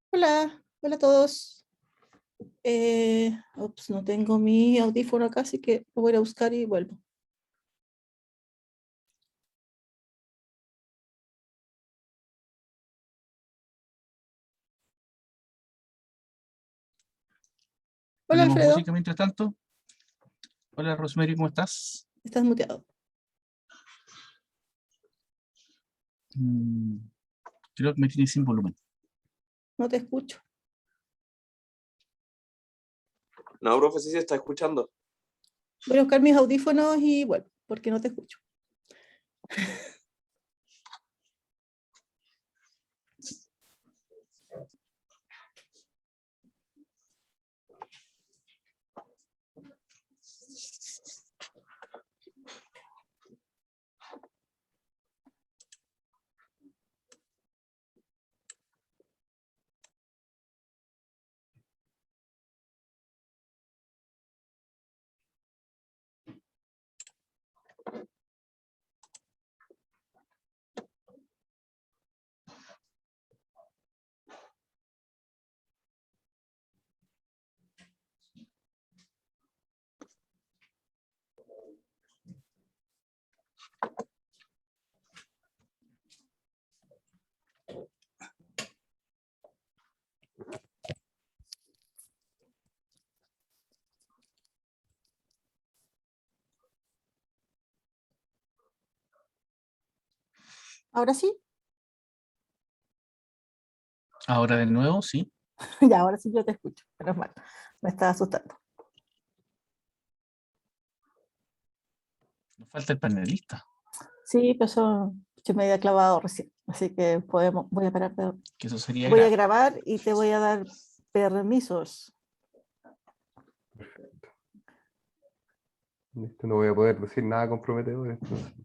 Hola, hola a todos. No tengo mi audífono acá, así que lo voy a ir a buscar y vuelvo. Hola Ponemos Alfredo, música mientras tanto. Hola Rosemary, ¿cómo estás? estás muteado. Mm, Creo que me tienes sin volumen. No te escucho. No, profe, sí se está escuchando. Voy a buscar mis audífonos y vuelvo, porque no te escucho. ¿Ahora sí? Ahora de nuevo, sí. Ya, ahora sí yo te escucho. Menos mal, me estaba asustando. Nos falta el panelista, Sí, pero eso yo me había clavado recién, así que voy a parar, que eso sería voy a grave. grabar y te voy a dar permisos. Perfecto. Listo, no voy a poder decir nada comprometedor. Entonces.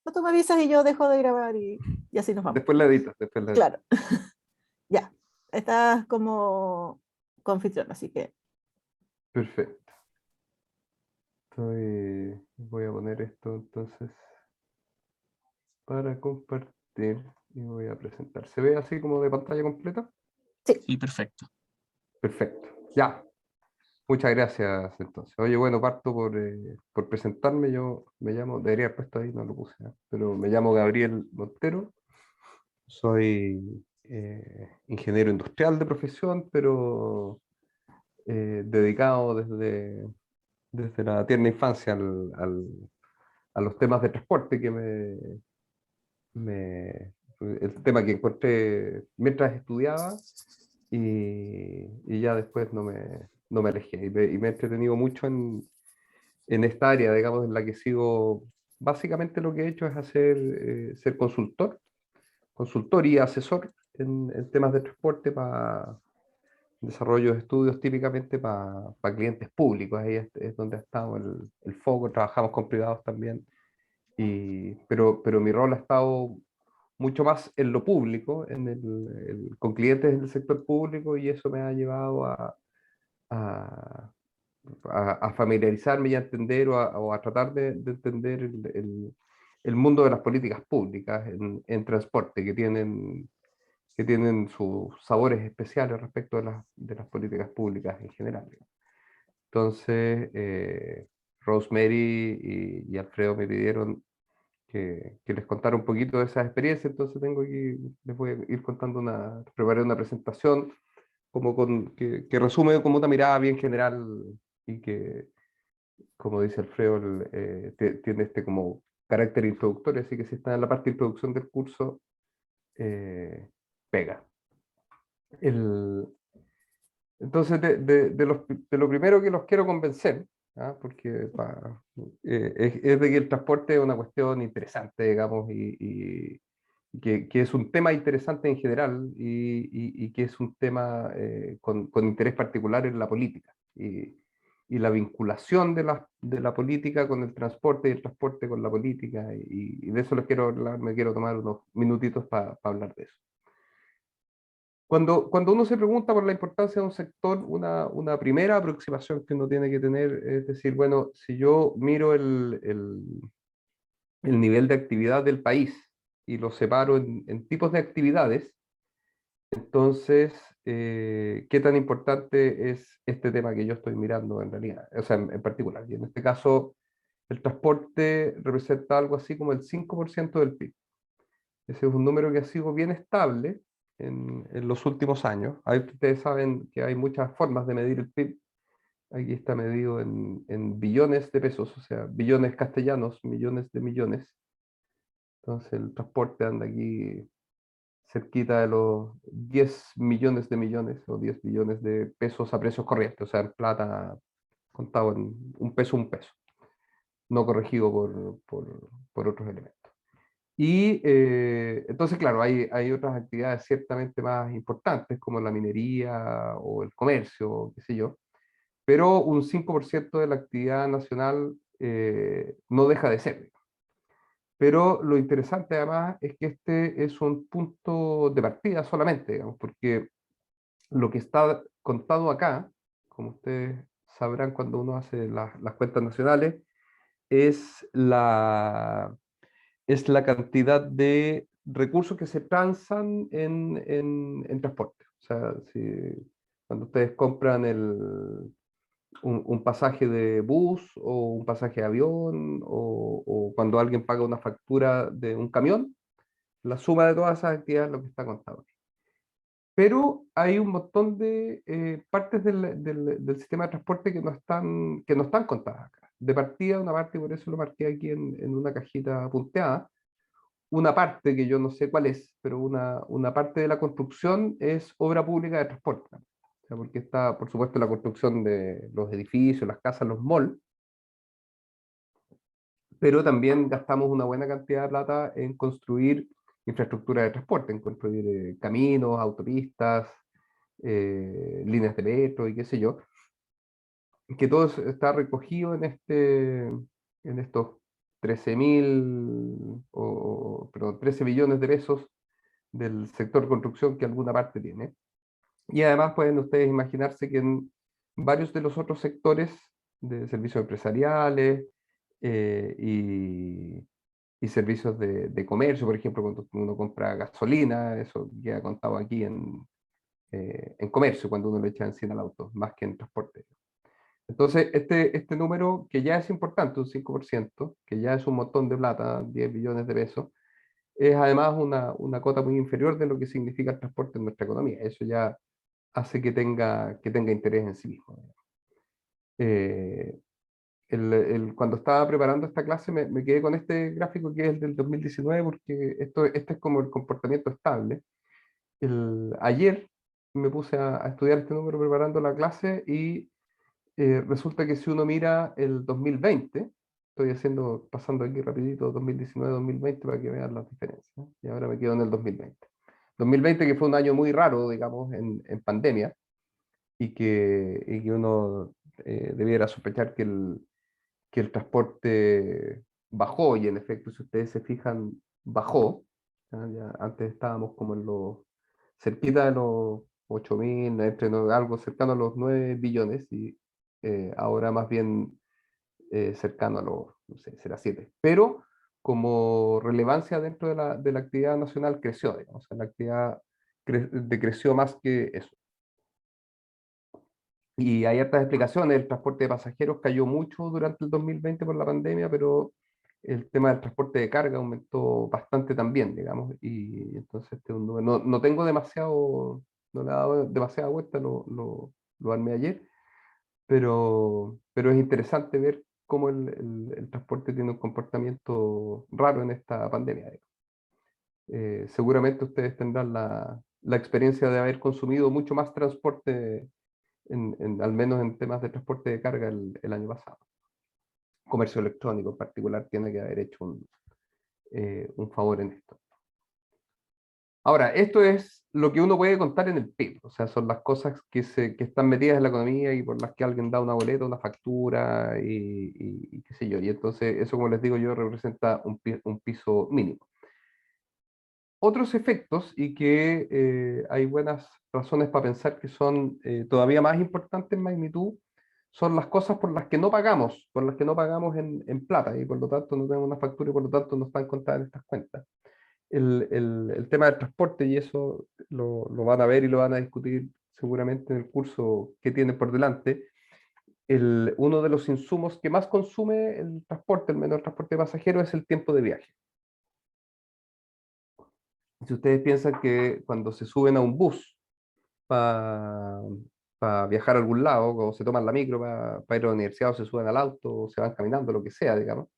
No, tú me avisas y yo dejo de grabar y así nos vamos. Después la editas, después la editas. Claro, ya. Estás como confitrión, así que Perfecto. Voy a poner esto entonces para compartir y voy a presentar. ¿Se ve así como de pantalla completa? Sí, perfecto. Perfecto. Ya. Muchas gracias entonces. Oye, bueno, parto por presentarme. Yo me llamo, debería haber puesto ahí, no lo puse, ¿no? Pero me llamo Gabriel Montero. Soy ingeniero industrial de profesión, pero dedicado desde la tierna infancia a los temas de transporte el tema que encontré mientras estudiaba y ya después no me alejé y me he entretenido mucho en esta área, digamos, en la que sigo. Básicamente lo que he hecho es ser consultor y asesor en temas de transporte para desarrollo de estudios típicamente para clientes públicos. Ahí es donde ha estado el foco. Trabajamos con privados también, pero mi rol ha estado mucho más en lo público, con clientes del sector público, y eso me ha llevado a, a familiarizarme y a entender o a tratar de entender el mundo de las políticas públicas en transporte, que tienen sus sabores especiales respecto de las políticas públicas en general. Entonces, Rosemary y Alfredo me pidieron que les contara un poquito de esas experiencias, entonces les voy a ir contando preparé una presentación que resume como una mirada bien general y que, como dice Alfredo, tiene este como carácter introductorio, así que si está en la parte de introducción del curso, pega. El, entonces, de lo primero que los quiero convencer, ¿ah? Porque es de que el transporte es una cuestión interesante, digamos, y que es un tema interesante en general y que es un tema con interés particular en la política. Y la vinculación de la política con el transporte y el transporte con la política, y de eso les quiero hablar, me quiero tomar unos minutitos para hablar de eso. Cuando uno se pregunta por la importancia de un sector, una primera aproximación que uno tiene que tener es decir, bueno, si yo miro el nivel de actividad del país y lo separo en tipos de actividades, entonces qué tan importante es este tema que yo estoy mirando en realidad, o sea, en particular. Y en este caso, el transporte representa algo así como el 5% del PIB. Ese es un número que ha sido bien estable en los últimos años. Ahí ustedes saben que hay muchas formas de medir el PIB. Aquí está medido en billones de pesos, o sea, billones castellanos, millones de millones. Entonces el transporte anda aquí cerquita de los 10 millones de millones o 10 billones de pesos a precios corrientes, o sea, en plata contado en un peso, no corregido por otros elementos. Y entonces, claro, hay otras actividades ciertamente más importantes, como la minería o el comercio, qué sé yo, pero un 5% de la actividad nacional no deja de ser. Pero lo interesante además es que este es un punto de partida solamente, digamos, porque lo que está contado acá, como ustedes sabrán cuando uno hace las cuentas nacionales, es es la cantidad de recursos que se transan en transporte. O sea, cuando ustedes compran un pasaje de bus o un pasaje de avión o cuando alguien paga una factura de un camión, la suma de todas esas actividades es lo que está contado aquí. Pero hay un montón de partes del sistema de transporte que no están contadas acá. De partida, una parte, por eso lo marqué aquí en una cajita punteada, una parte que yo no sé cuál es, pero una parte de la construcción es obra pública de transporte. O sea, porque está, por supuesto, la construcción de los edificios, las casas, los malls, pero también gastamos una buena cantidad de plata en construir infraestructura de transporte, en construir caminos, autopistas, líneas de metro y qué sé yo, que todo está recogido en estos 13.000, perdón, 13 billones de pesos del sector construcción que alguna parte tiene. Y además pueden ustedes imaginarse que en varios de los otros sectores de servicios empresariales y servicios de comercio, por ejemplo, cuando uno compra gasolina, eso queda contado aquí en comercio, cuando uno le echa encima al auto, más que en transporte. Entonces, este número, que ya es importante, un 5%, que ya es un montón de plata, 10 billones de pesos, es además una cota muy inferior de lo que significa el transporte en nuestra economía. Eso ya hace que tenga interés en sí mismo. Cuando estaba preparando esta clase me quedé con este gráfico que es el del 2019 porque este es como el comportamiento estable. Ayer me puse a estudiar este número preparando la clase y resulta que si uno mira el 2020, pasando aquí rapidito 2019-2020 para que vean las diferencias, y ahora me quedo en el 2020. 2020 que fue un año muy raro, digamos, en pandemia, y que uno debiera sospechar que el transporte bajó, y en efecto, si ustedes se fijan, bajó. Ya antes estábamos como cerquita de los 8.000, algo cercano a los 9 billones, y ahora más bien cercano a los, no sé, será 7. Pero como relevancia dentro de la actividad nacional creció, digamos, o sea, la actividad decreció más que eso. Y hay hartas explicaciones. El transporte de pasajeros cayó mucho durante el 2020 por la pandemia, pero el tema del transporte de carga aumentó bastante también, digamos. Y entonces no tengo demasiado, no le he dado demasiada vuelta, lo armé ayer, pero es interesante ver cómo el transporte tiene un comportamiento raro en esta pandemia, digamos. Seguramente ustedes tendrán la experiencia de haber consumido mucho más transporte al menos en temas de transporte de carga el año pasado. Comercio electrónico en particular tiene que haber hecho un favor en esto. Ahora, esto es lo que uno puede contar en el PIB, o sea, son las cosas que están metidas en la economía y por las que alguien da una boleta, una factura y qué sé yo. Y entonces eso, como les digo yo, representa un piso mínimo. Otros efectos, y que hay buenas razones para pensar que son todavía más importantes en magnitud, son las cosas por las que no pagamos, en plata, y por lo tanto no tenemos una factura y por lo tanto no están contadas en estas cuentas. el tema del transporte, y eso lo van a ver y lo van a discutir seguramente en el curso que tienen por delante. Uno de los insumos que más consume el transporte, el menor transporte pasajero, es el tiempo de viaje. Si ustedes piensan que cuando se suben a un bus para viajar a algún lado, o se toman la micro para ir a la universidad, o se suben al auto, o se van caminando, lo que sea, digamos,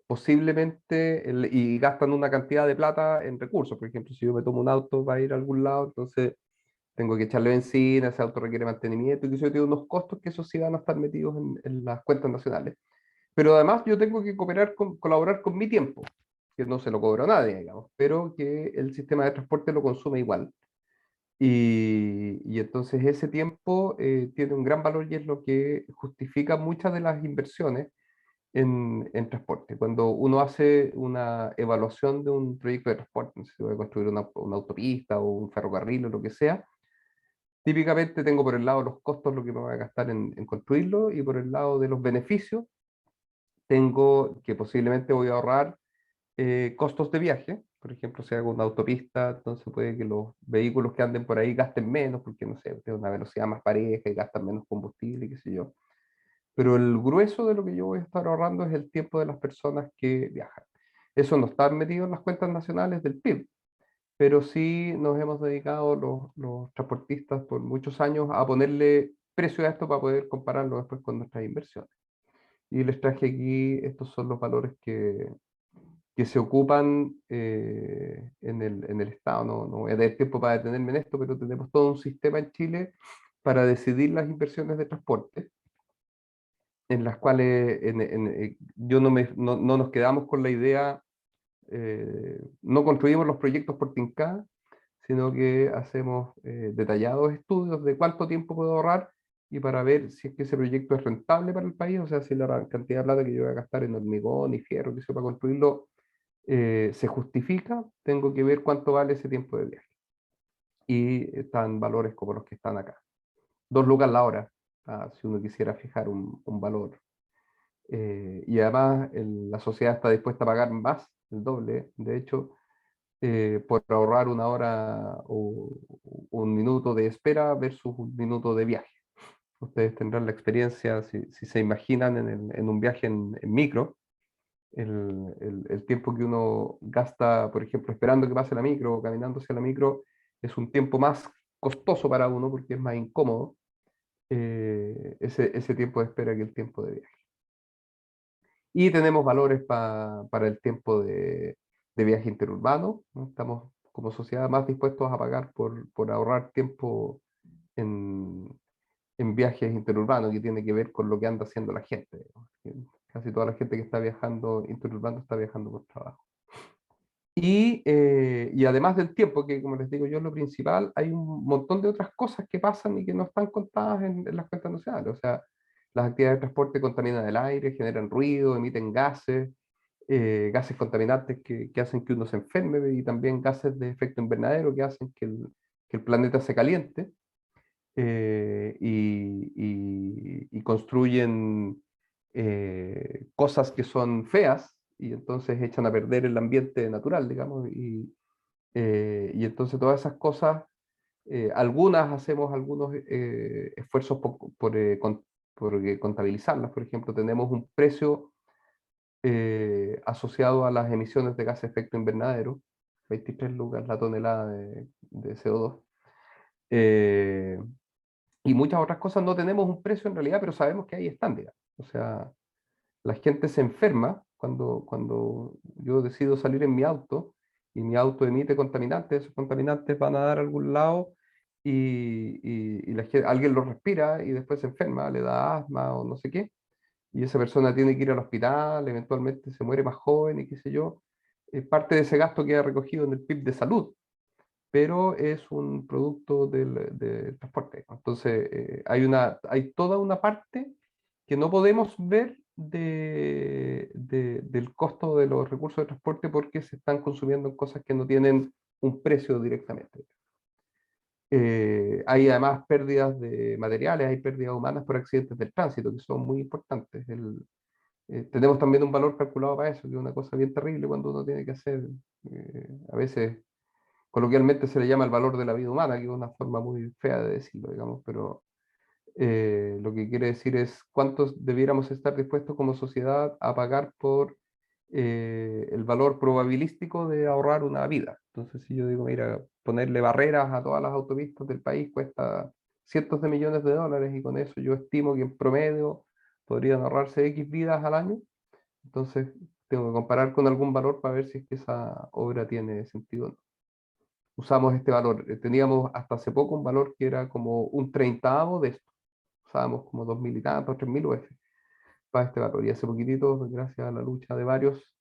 posiblemente, y gastan una cantidad de plata en recursos. Por ejemplo, si yo me tomo un auto para ir a algún lado, entonces tengo que echarle benzina, ese auto requiere mantenimiento, y que yo tengo unos costos que esos sí van a estar metidos en las cuentas nacionales. Pero además yo tengo que colaborar con mi tiempo, que no se lo cobro a nadie, digamos, pero que el sistema de transporte lo consume igual. Y entonces ese tiempo tiene un gran valor, y es lo que justifica muchas de las inversiones en transporte. Cuando uno hace una evaluación de un proyecto de transporte, no sé si voy a construir una autopista o un ferrocarril o lo que sea, típicamente tengo por el lado de los costos lo que me va a gastar en construirlo, y por el lado de los beneficios tengo que posiblemente voy a ahorrar costos de viaje. Por ejemplo, si hago una autopista, entonces puede que los vehículos que anden por ahí gasten menos, porque no sé, tiene una velocidad más pareja y gastan menos combustible, qué sé yo. Pero el grueso de lo que yo voy a estar ahorrando es el tiempo de las personas que viajan. Eso no está metido en las cuentas nacionales del PIB, pero sí nos hemos dedicado los transportistas por muchos años a ponerle precio a esto para poder compararlo después con nuestras inversiones. Y les traje aquí, estos son los valores que se ocupan en el Estado. No voy a tener tiempo para detenerme en esto, pero tenemos todo un sistema en Chile para decidir las inversiones de transporte, en las cuales yo no nos quedamos con la idea, no construimos los proyectos por tincada, sino que hacemos detallados estudios de cuánto tiempo puedo ahorrar, y para ver si es que ese proyecto es rentable para el país, o sea, si la cantidad de plata que yo voy a gastar en hormigón y fierro que sea para construirlo se justifica, tengo que ver cuánto vale ese tiempo de viaje. Y están valores como los que están acá. 2 lucas la hora, si uno quisiera fijar un valor. Y además la sociedad está dispuesta a pagar más, el doble, de hecho, por ahorrar una hora o un minuto de espera versus un minuto de viaje. Ustedes tendrán la experiencia, si se imaginan en un viaje en micro, el tiempo que uno gasta, por ejemplo, esperando que pase la micro o caminando hacia la micro, es un tiempo más costoso para uno porque es más incómodo ese tiempo de espera que el tiempo de viaje. Y tenemos valores para el tiempo de viaje interurbano, ¿no? Estamos como sociedad más dispuestos a pagar por ahorrar tiempo en, en viajes interurbanos, que tiene que ver con lo que anda haciendo la gente, ¿no? Casi toda la gente que está viajando interurbano está viajando por trabajo. Y además del tiempo, que como les digo yo, es lo principal, hay un montón de otras cosas que pasan y que no están contadas en las cuentas nacionales. O sea, las actividades de transporte contaminan el aire, generan ruido, emiten gases, gases contaminantes que hacen que uno se enferme, y también gases de efecto invernadero que hacen que el planeta se caliente, y construyen cosas que son feas, y entonces echan a perder el ambiente natural, digamos, y entonces todas esas cosas, algunas hacemos algunos esfuerzos por contabilizarlas. Por ejemplo, tenemos un precio asociado a las emisiones de gases de efecto invernadero, 23 lucas la tonelada de CO2. Y muchas otras cosas no tenemos un precio en realidad, pero sabemos que ahí están, digamos. O sea, la gente se enferma cuando yo decido salir en mi auto y mi auto emite contaminantes. Esos contaminantes van a dar a algún lado, y alguien los respira y después se enferma, le da asma o no sé qué, y esa persona tiene que ir al hospital, eventualmente se muere más joven y qué sé yo. Parte de ese gasto queda recogido en el PIB de salud, pero es un producto del transporte. Entonces, hay toda una parte que no podemos ver del costo de los recursos de transporte, porque se están consumiendo en cosas que no tienen un precio directamente. Hay además pérdidas de materiales, hay pérdidas humanas por accidentes del tránsito, que son muy importantes. tenemos también un valor calculado para eso, que es una cosa bien terrible cuando uno tiene que hacer, a veces coloquialmente se le llama el valor de la vida humana, que es una forma muy fea de decirlo, digamos, pero lo que quiere decir es cuántos debiéramos estar dispuestos como sociedad a pagar por el valor probabilístico de ahorrar una vida. Entonces, si yo digo, mira, ponerle barreras a todas las autopistas del país cuesta cientos de millones de dólares y con eso yo estimo que en promedio podrían ahorrarse X vidas al año, entonces tengo que comparar con algún valor para ver si es que esa obra tiene sentido o no. Usamos este valor, teníamos hasta hace poco un valor que era como un treintavo de esto, usábamos como 2000 y tantos, 3000 UF para este valor, y hace poquitito, gracias a la lucha de varios,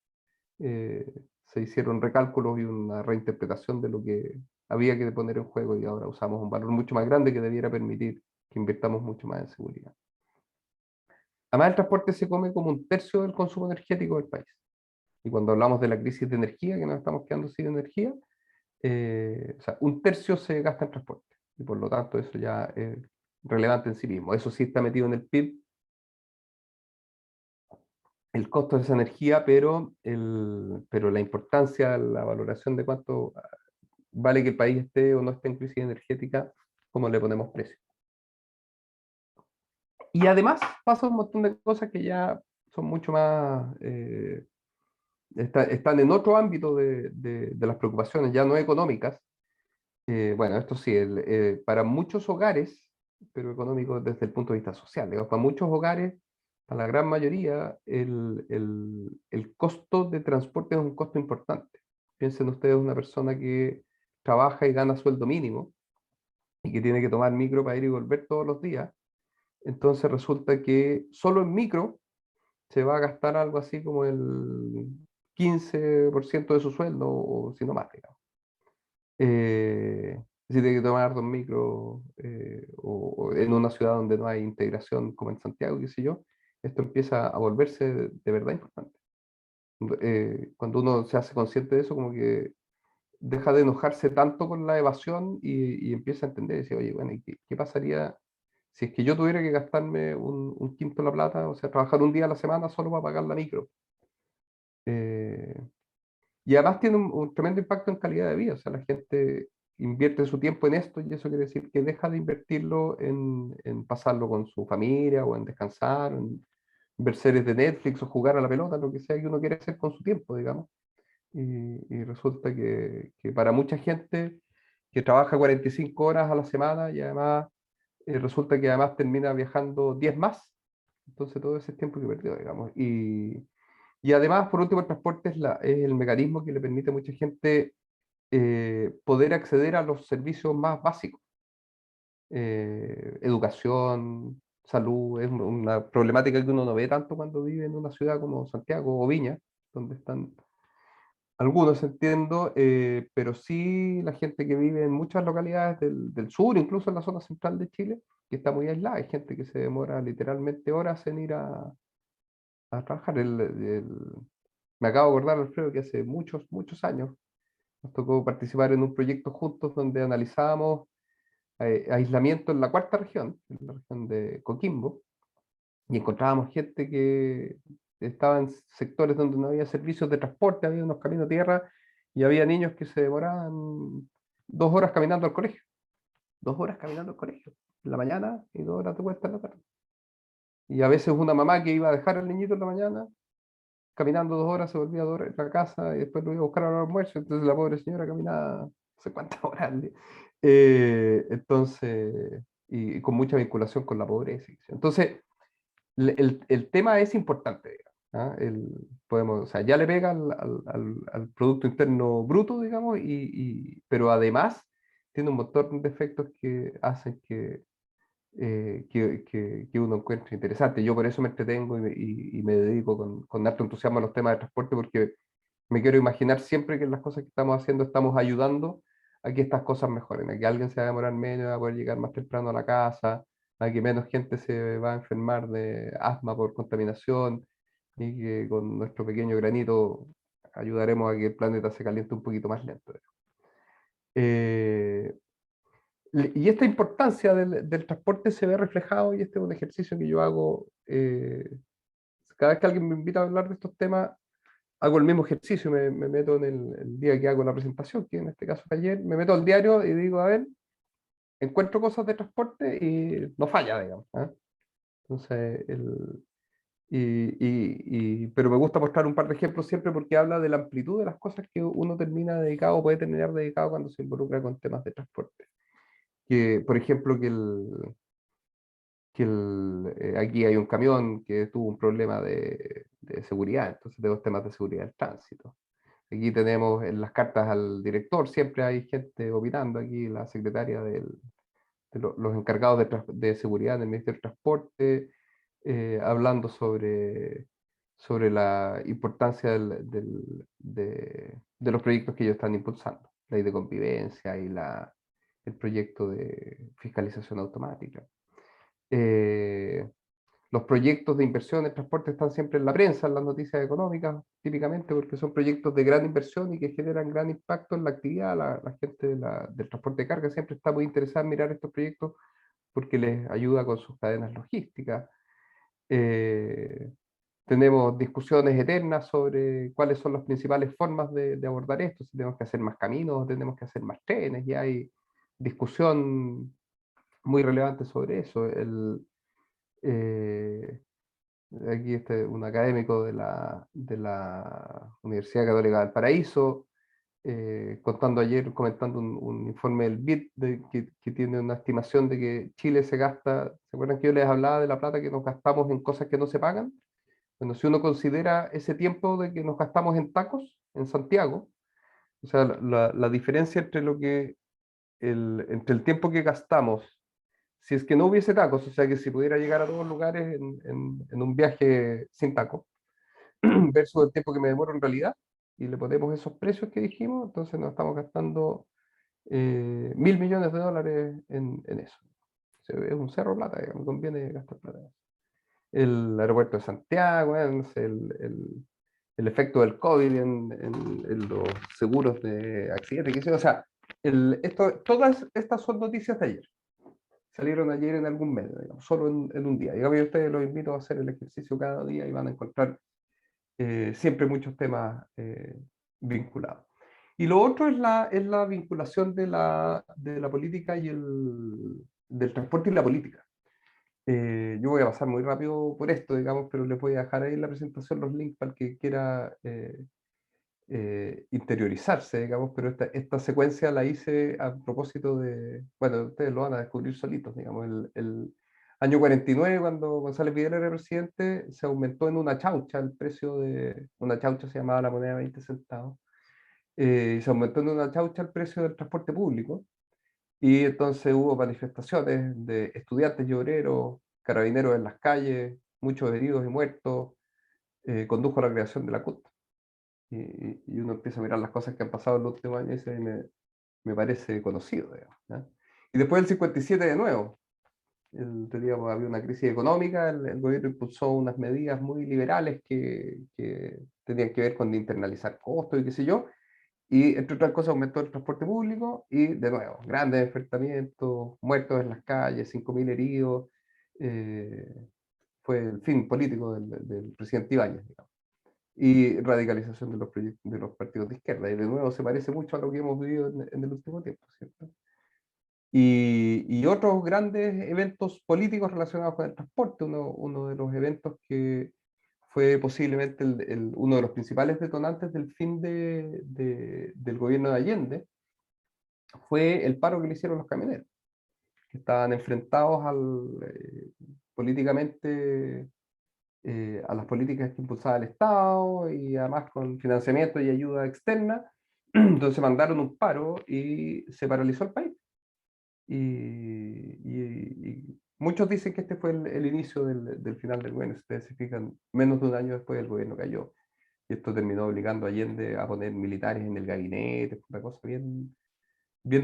eh, se hicieron recálculos y una reinterpretación de lo que había que poner en juego, y ahora usamos un valor mucho más grande que debiera permitir que invirtamos mucho más en seguridad. Además, el transporte se come como un tercio del consumo energético del país. Y cuando hablamos de la crisis de energía, que nos estamos quedando sin energía, o sea, un tercio se gasta en transporte. Y por lo tanto, eso ya es relevante en sí mismo. Eso sí está metido en el PIB, el costo de esa energía, pero la importancia, la valoración de cuánto vale que el país esté o no esté en crisis energética, cómo le ponemos precio. Y además pasa un montón de cosas que ya son mucho más, están en otro ámbito de las preocupaciones, ya no económicas. Bueno, esto sí, para muchos hogares, pero económico desde el punto de vista social, digamos, para muchos hogares, para la gran mayoría, el costo de transporte es un costo importante. Piensen ustedes una persona que trabaja y gana sueldo mínimo y que tiene que tomar micro para ir y volver todos los días. Entonces resulta que solo en micro se va a gastar algo así como el 15% de su sueldo, o si no más, digamos. Si tiene que tomar dos micros, o en una ciudad donde no hay integración como en Santiago, qué sé yo, esto empieza a volverse de verdad importante. Cuando uno se hace consciente de eso, como que deja de enojarse tanto con la evasión y empieza a entender y dice, oye, bueno, ¿y qué pasaría si es que yo tuviera que gastarme un quinto de la plata, o sea, trabajar un día a la semana solo para pagar la micro? Eh, y además tiene un tremendo impacto en calidad de vida, o sea, la gente invierte su tiempo en esto y eso quiere decir que deja de invertirlo en pasarlo con su familia o en descansar, en ver series de Netflix o jugar a la pelota, lo que sea que uno quiere hacer con su tiempo, digamos. Y resulta que para mucha gente que trabaja 45 horas a la semana y además resulta que además termina viajando 10 más, entonces todo ese tiempo que perdió, digamos. Y además, por último, el transporte es el mecanismo que le permite a mucha gente poder acceder a los servicios más básicos. Educación, salud, es una problemática que uno no ve tanto cuando vive en una ciudad como Santiago o Viña, donde están algunos, entiendo, pero sí la gente que vive en muchas localidades del sur, incluso en la zona central de Chile, que está muy aislada. Hay gente que se demora literalmente horas en ir a trabajar. Me acabo de acordar, Alfredo, que hace muchos, muchos años nos tocó participar en un proyecto juntos donde analizábamos aislamiento en la cuarta región, en la región de Coquimbo, y encontrábamos gente que estaba en sectores donde no había servicios de transporte, había unos caminos de tierra, y había niños que se demoraban 2 horas caminando al colegio, 2 horas caminando al colegio, en la mañana y 2 horas de vuelta en la tarde. Y a veces una mamá que iba a dejar al niñito en la mañana, caminando 2 horas, se volvía a la casa y después lo iba a buscar al almuerzo, entonces la pobre señora caminaba no sé cuántas horas al día. Entonces, y con mucha vinculación con la pobreza. Entonces, el tema es importante, digamos, ¿ah? Podemos, o sea, ya le pega al Producto Interno Bruto, digamos, pero además tiene un montón de efectos que hacen que uno encuentre interesante. Yo por eso me entretengo y me dedico con harto entusiasmo a los temas de transporte, porque me quiero imaginar siempre que en las cosas que estamos haciendo estamos ayudando a que estas cosas mejoren, a que alguien se va a demorar menos, a poder llegar más temprano a la casa, a que menos gente se va a enfermar de asma por contaminación, y que con nuestro pequeño granito ayudaremos a que el planeta se caliente un poquito más lento. Eh, y esta importancia del transporte se ve reflejado, y este es un ejercicio que yo hago cada vez que alguien me invita a hablar de estos temas, hago el mismo ejercicio, me meto en el día que hago la presentación, que en este caso fue ayer, me meto al diario y digo, a ver, encuentro cosas de transporte y no falla, digamos. ¿Ah? Entonces, pero me gusta mostrar un par de ejemplos siempre porque habla de la amplitud de las cosas que uno termina dedicado o puede terminar dedicado cuando se involucra con temas de transporte. Que, por ejemplo, aquí hay un camión que tuvo un problema de seguridad, entonces tenemos temas de seguridad del tránsito. Aquí tenemos en las cartas al director, siempre hay gente opinando, aquí la secretaria los encargados de seguridad del Ministerio de Transporte, hablando sobre la importancia de los proyectos que ellos están impulsando, ley de convivencia y el proyecto de fiscalización automática. Los proyectos de inversión en transporte están siempre en la prensa, en las noticias económicas, típicamente porque son proyectos de gran inversión y que generan gran impacto en la actividad. La gente del transporte de carga siempre está muy interesada en mirar estos proyectos porque les ayuda con sus cadenas logísticas. Tenemos discusiones eternas sobre cuáles son las principales formas de abordar esto, si tenemos que hacer más caminos, o tenemos que hacer más trenes, y hay discusión muy relevante sobre eso. Aquí un académico de la Universidad Católica del Paraíso, comentando un informe del BID que tiene una estimación de que Chile se gasta, ¿se acuerdan que yo les hablaba de la plata que nos gastamos en cosas que no se pagan? Bueno, si uno considera ese tiempo de que nos gastamos en tacos en Santiago, o sea, la diferencia entre el tiempo que gastamos, si es que no hubiese tacos, o sea, que si pudiera llegar a todos los lugares en un viaje sin tacos, versus el tiempo que me demoro en realidad, y le ponemos esos precios que dijimos, entonces nos estamos gastando $1.000 millones en eso. O sea, es un cerro de plata, me conviene gastar plata. El aeropuerto de Santiago, no sé, el efecto del COVID en los seguros de accidentes, que sea, o sea, todas estas son noticias de ayer. Salieron ayer en algún medio, digamos, solo en un día. Digamos, yo a ustedes los invito a hacer el ejercicio cada día y van a encontrar siempre muchos temas vinculados. Y lo otro es la vinculación de la política y del transporte y la política. Yo voy a pasar muy rápido por esto, digamos, pero les voy a dejar ahí en la presentación los links para el que quiera interiorizarse, digamos, pero esta secuencia la hice a propósito bueno, ustedes lo van a descubrir solitos, digamos, el año 49, cuando González Videla era presidente, se aumentó en una chaucha el precio una chaucha se llamaba la moneda de 20 centavos, se aumentó en una chaucha el precio del transporte público, y entonces hubo manifestaciones de estudiantes y obreros, carabineros en las calles, muchos heridos y muertos, condujo a la creación de la CUT. Y uno empieza a mirar las cosas que han pasado en los últimos años y me parece conocido, digamos, ¿no? Y después del 57 de nuevo, había una crisis económica, el gobierno impulsó unas medidas muy liberales que tenían que ver con internalizar costos y qué sé yo, y entre otras cosas aumentó el transporte público y de nuevo, grandes enfrentamientos, muertos en las calles, 5.000 heridos, fue el fin político del presidente Ibáñez, digamos, y radicalización de los partidos de izquierda, y de nuevo se parece mucho a lo que hemos vivido en el último tiempo, ¿cierto? Y otros grandes eventos políticos relacionados con el transporte, uno de los eventos que fue posiblemente uno de los principales detonantes del fin del gobierno de Allende, fue el paro que le hicieron los camioneros, que estaban enfrentados políticamente a las políticas que impulsaba el Estado y además con financiamiento y ayuda externa. Entonces mandaron un paro y se paralizó el país. Y muchos dicen que este fue el inicio del final del gobierno. Si ustedes se fijan, menos de un año después el gobierno cayó. Y esto terminó obligando a Allende a poner militares en el gabinete, una cosa bien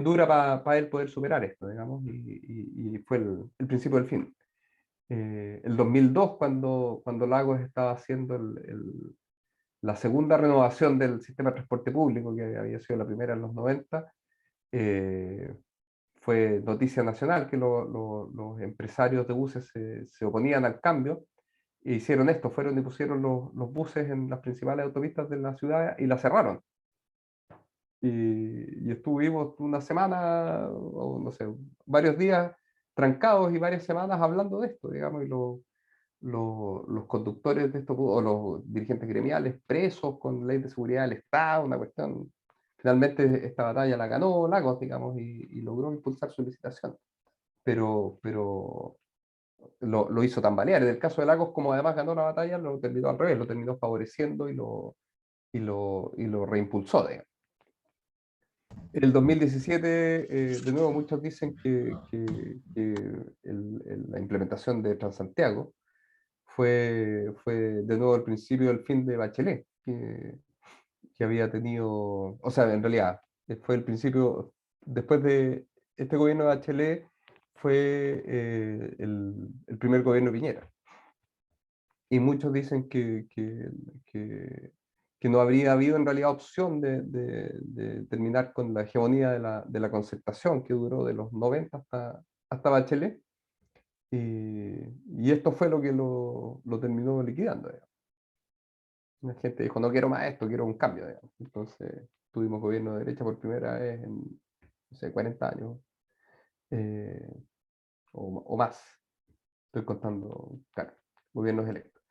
dura para él poder superar esto, digamos, y fue el principio del fin. El 2002, cuando Lagos estaba haciendo la segunda renovación del sistema de transporte público, que había sido la primera en los 90, fue noticia nacional que los empresarios de buses se oponían al cambio, hicieron esto, fueron y pusieron los buses en las principales autopistas de la ciudad y la cerraron. Y estuvimos una semana, o no sé, varios días trancados y varias semanas hablando de esto, digamos, y los conductores de esto, o los dirigentes gremiales presos con ley de seguridad del Estado, una cuestión. Finalmente esta batalla la ganó Lagos, digamos, y logró impulsar su licitación. Pero lo hizo tambalear. En el caso de Lagos, como además ganó la batalla, lo terminó al revés, lo terminó favoreciendo y lo reimpulsó, digamos. En el 2017, de nuevo, muchos dicen que la implementación de Transantiago fue de nuevo el principio del fin de Bachelet, que había tenido, o sea, en realidad, fue el principio, después de este gobierno de Bachelet, fue el primer gobierno de Piñera. Y muchos dicen que no habría habido en realidad opción de terminar con la hegemonía de la concertación que duró de los 90 hasta Bachelet. Y esto fue lo que lo terminó liquidando, digamos. La gente dijo, no quiero más esto, quiero un cambio, digamos. Entonces tuvimos gobierno de derecha por primera vez en, no sé, 40 años o más. Estoy contando, claro, gobiernos electos.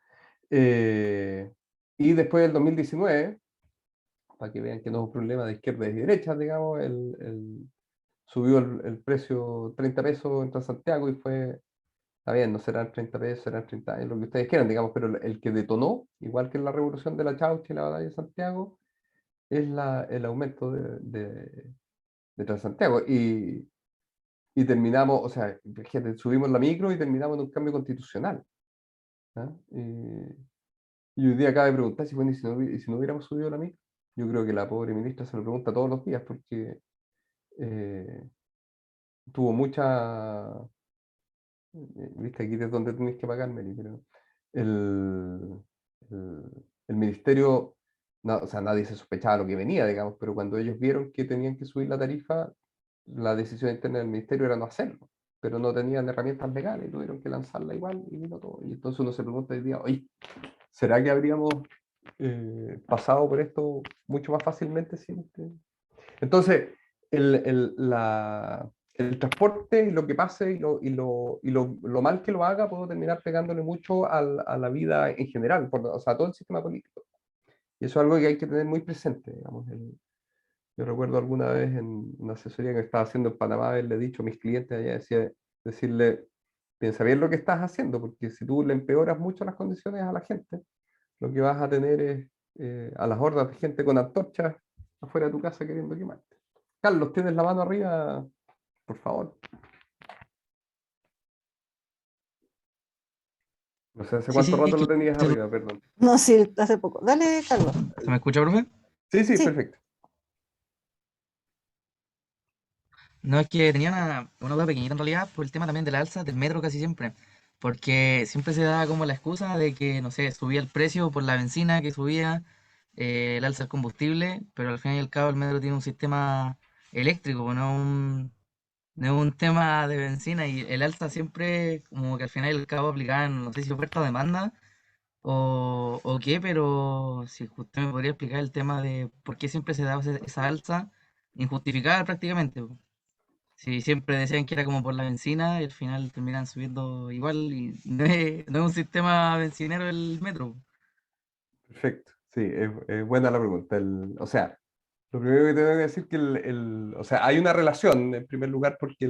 Y después del 2019, para que vean que no es un problema de izquierda y derecha, digamos, subió el precio 30 pesos en Transantiago y fue, está bien, no serán 30 pesos, serán 30 años, lo que ustedes quieran, digamos, pero el que detonó, igual que en la revolución de la Chaucha y la batalla de Santiago, es el aumento de Transantiago. Y terminamos, o sea, fíjate, subimos la micro y terminamos en un cambio constitucional. ¿Ah? Y hoy día acaba de preguntar si, bueno, y si no hubiéramos subido la micro. Yo creo que la pobre ministra se lo pregunta todos los días porque tuvo mucha. Viste, aquí es donde tenéis que pagar, Mary, pero el, el, el ministerio, o sea, nadie se sospechaba lo que venía, digamos, pero cuando ellos vieron que tenían que subir la tarifa, la decisión interna del ministerio era no hacerlo, pero no tenían herramientas legales y tuvieron que lanzarla igual y vino todo. Y entonces uno se pregunta hoy día, oye, ¿será que habríamos pasado por esto mucho más fácilmente sin este? Entonces, el transporte y lo que pase y lo mal que lo haga, puedo terminar pegándole mucho a la vida en general, o sea, a todo el sistema político. Y eso es algo que hay que tener muy presente, digamos. Yo recuerdo alguna vez en una asesoría que estaba haciendo en Panamá, le he dicho a mis clientes allá, decirle, piensa bien lo que estás haciendo, porque si tú le empeoras mucho las condiciones a la gente, lo que vas a tener es a las hordas de gente con antorchas afuera de tu casa queriendo quemarte. Carlos, ¿tienes la mano arriba? Por favor. No sé hace Sí, cuánto sí, es rato que lo tenías arriba, perdón. No, sí, hace poco. Dale, Carlos. ¿se me escucha, profe? Sí, sí, Sí. perfecto. No, es que tenía una duda pequeñita en realidad por el tema también de la alza del metro casi siempre. Porque siempre se da como la excusa de que, no sé, subía el precio por la benzina que subía, el alza del combustible, pero al fin y al cabo el metro tiene un sistema eléctrico, pues, no es un tema de benzina y el alza siempre como que al final y al cabo aplicaban, no sé si oferta o demanda o qué, pero si usted me podría explicar el tema de por qué siempre se daba esa alza injustificada prácticamente. Po. Si siempre decían que era como por la benzina y al final terminan subiendo igual y no es un sistema bencinero el metro. Perfecto. Sí, es buena la pregunta. O sea, lo primero que tengo que decir que o sea, hay una relación en primer lugar porque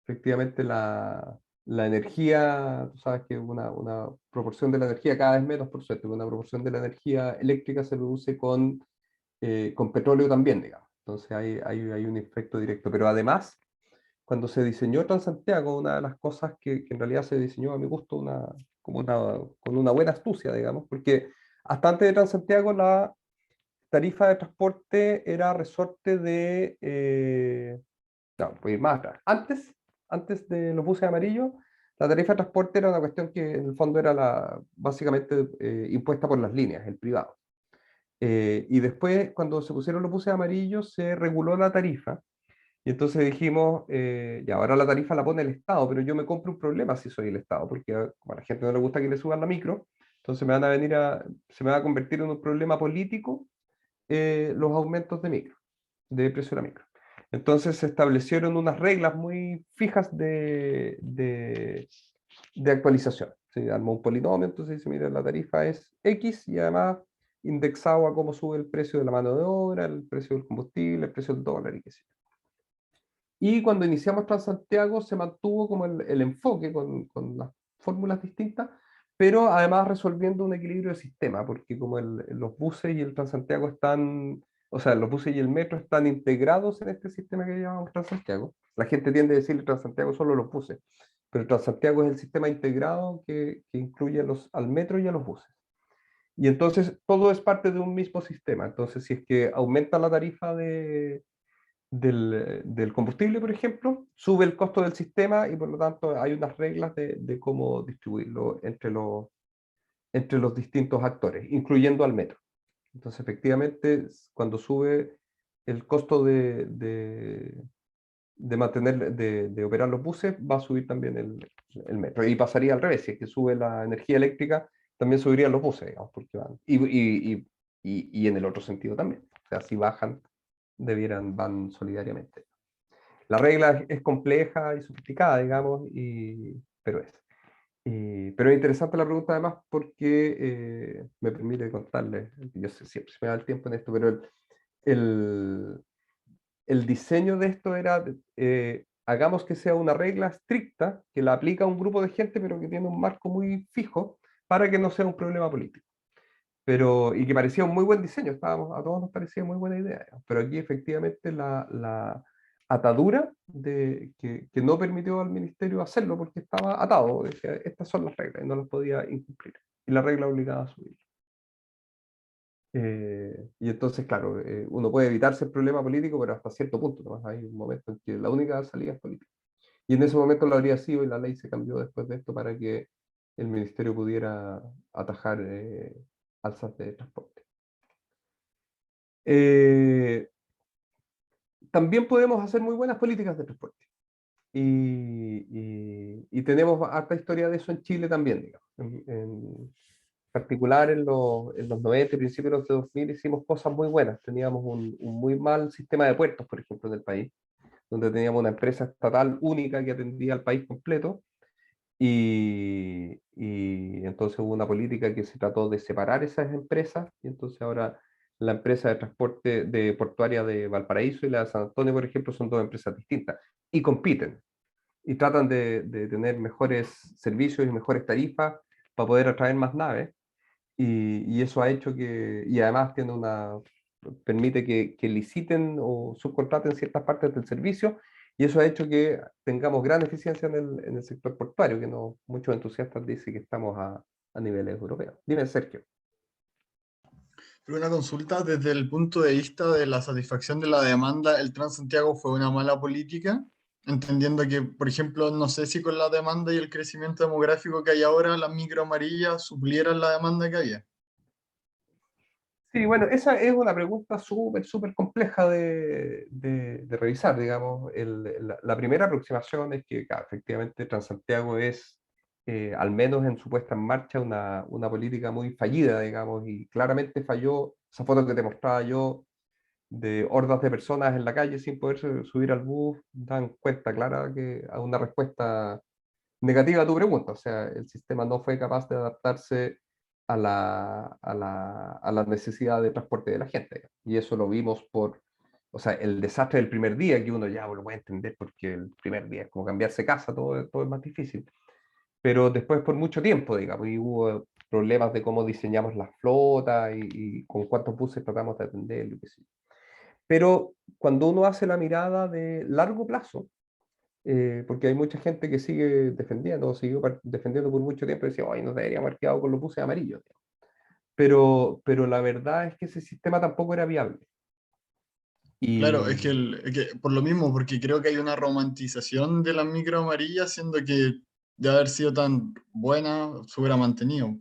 efectivamente la energía, tú sabes que una proporción de la energía cada vez menos, por suerte, una proporción de la energía eléctrica se produce con petróleo también, digamos. Entonces hay un efecto directo. Pero además, cuando se diseñó Transantiago, una de las cosas que en realidad se diseñó a mi gusto con una buena astucia, digamos, porque hasta antes de Transantiago la tarifa de transporte era resorte de, no, voy a ir más atrás. Antes de los buses amarillos, la tarifa de transporte era una cuestión que en el fondo era básicamente impuesta por las líneas, el privado. Y después, cuando se pusieron los buses amarillos, se reguló la tarifa. Y entonces dijimos, ya ahora la tarifa la pone el Estado, pero yo me compro un problema si soy el Estado, porque como a la gente no le gusta que le suban la micro, entonces se me va a convertir en un problema político los aumentos de micro, de precio de la micro. Entonces se establecieron unas reglas muy fijas de actualización. Se armó un polinomio, entonces dice, mira, la tarifa es X y además indexado a cómo sube el precio de la mano de obra, el precio del combustible, el precio del dólar y qué sé yo. Y cuando iniciamos Transantiago se mantuvo como el enfoque con las fórmulas distintas, pero además resolviendo un equilibrio de sistema, porque como los buses y el Transantiago están, o sea, los buses y el metro están integrados en este sistema que llamamos Transantiago. La gente tiende a decir el Transantiago solo los buses, pero el Transantiago es el sistema integrado que incluye al metro y a los buses. Y entonces todo es parte de un mismo sistema. Entonces, si es que aumenta la tarifa del combustible, por ejemplo, sube el costo del sistema y por lo tanto hay unas reglas de cómo distribuirlo entre los distintos actores, incluyendo al metro. Entonces, efectivamente, cuando sube el costo de mantener, de operar los buses, va a subir también el metro. Y pasaría al revés, si es que sube la energía eléctrica, también subirían los buses, digamos, porque van. Y en el otro sentido también. O sea, si bajan, van solidariamente. La regla es compleja y sofisticada, digamos, pero es. Pero es interesante la pregunta además porque me permite contarles, yo sé, siempre se me da el tiempo en esto, pero el, el diseño de esto era, hagamos que sea una regla estricta, que la aplica a un grupo de gente, pero que tiene un marco muy fijo para que no sea un problema político. Y que parecía un muy buen diseño, a todos nos parecía muy buena idea, pero aquí efectivamente la atadura que no permitió al ministerio hacerlo porque estaba atado, decía, estas son las reglas y no las podía incumplir, y la regla obligaba a subir. Y entonces, claro, uno puede evitarse el problema político, pero hasta cierto punto, ¿no? Hay un momento en que la única salida es política. Y en ese momento lo habría sido y la ley se cambió después de esto para que el ministerio pudiera atajar alzas de transporte. También podemos hacer muy buenas políticas de transporte. Y tenemos harta historia de eso en Chile también, digamos. En particular en los 90 y principios de los 2000 hicimos cosas muy buenas. Teníamos un muy mal sistema de puertos, por ejemplo, en el país, donde teníamos una empresa estatal única que atendía al país completo. Y entonces hubo una política que se trató de separar esas empresas, y entonces ahora la empresa de transporte de portuaria de Valparaíso y la de San Antonio, por ejemplo, son dos empresas distintas y compiten y tratan de tener mejores servicios y mejores tarifas para poder atraer más naves. Y eso ha hecho y además permite que liciten o subcontraten ciertas partes del servicio, y eso ha hecho que tengamos gran eficiencia en el sector portuario, que no, muchos entusiastas dicen que estamos a niveles europeos. Dime, Sergio. Pero una consulta desde el punto de vista de la satisfacción de la demanda, ¿el Transantiago fue una mala política? Entendiendo que, por ejemplo, no sé si con la demanda y el crecimiento demográfico que hay ahora, las micro amarillas suplieran la demanda que había. Sí, bueno, esa es una pregunta súper compleja de revisar, digamos. La primera aproximación es que, claro, efectivamente, Transantiago es, al menos en su puesta en marcha, una política muy fallida, digamos, y claramente falló esa foto que te mostraba yo de hordas de personas en la calle sin poder subir al bus, dan cuenta clara que a una respuesta negativa a tu pregunta. O sea, el sistema no fue capaz de adaptarse a la necesidad de transporte de la gente. Y eso lo vimos o sea, el desastre del primer día, que uno ya lo puede entender porque el primer día es como cambiarse casa, todo es más difícil. Pero después por mucho tiempo, digamos, y hubo problemas de cómo diseñamos la flota y con cuántos buses tratamos de atender, lo que sea. Pero cuando uno hace la mirada de largo plazo, porque hay mucha gente que sigue defendiendo, siguió defendiendo por mucho tiempo y decía, hoy nos deberíamos haber quedado con los buses amarillos. Pero la verdad es que ese sistema tampoco era viable. Claro, es Y es que por lo mismo, porque creo que hay una romantización de la micro amarilla, siendo que de haber sido tan buena, se hubiera mantenido.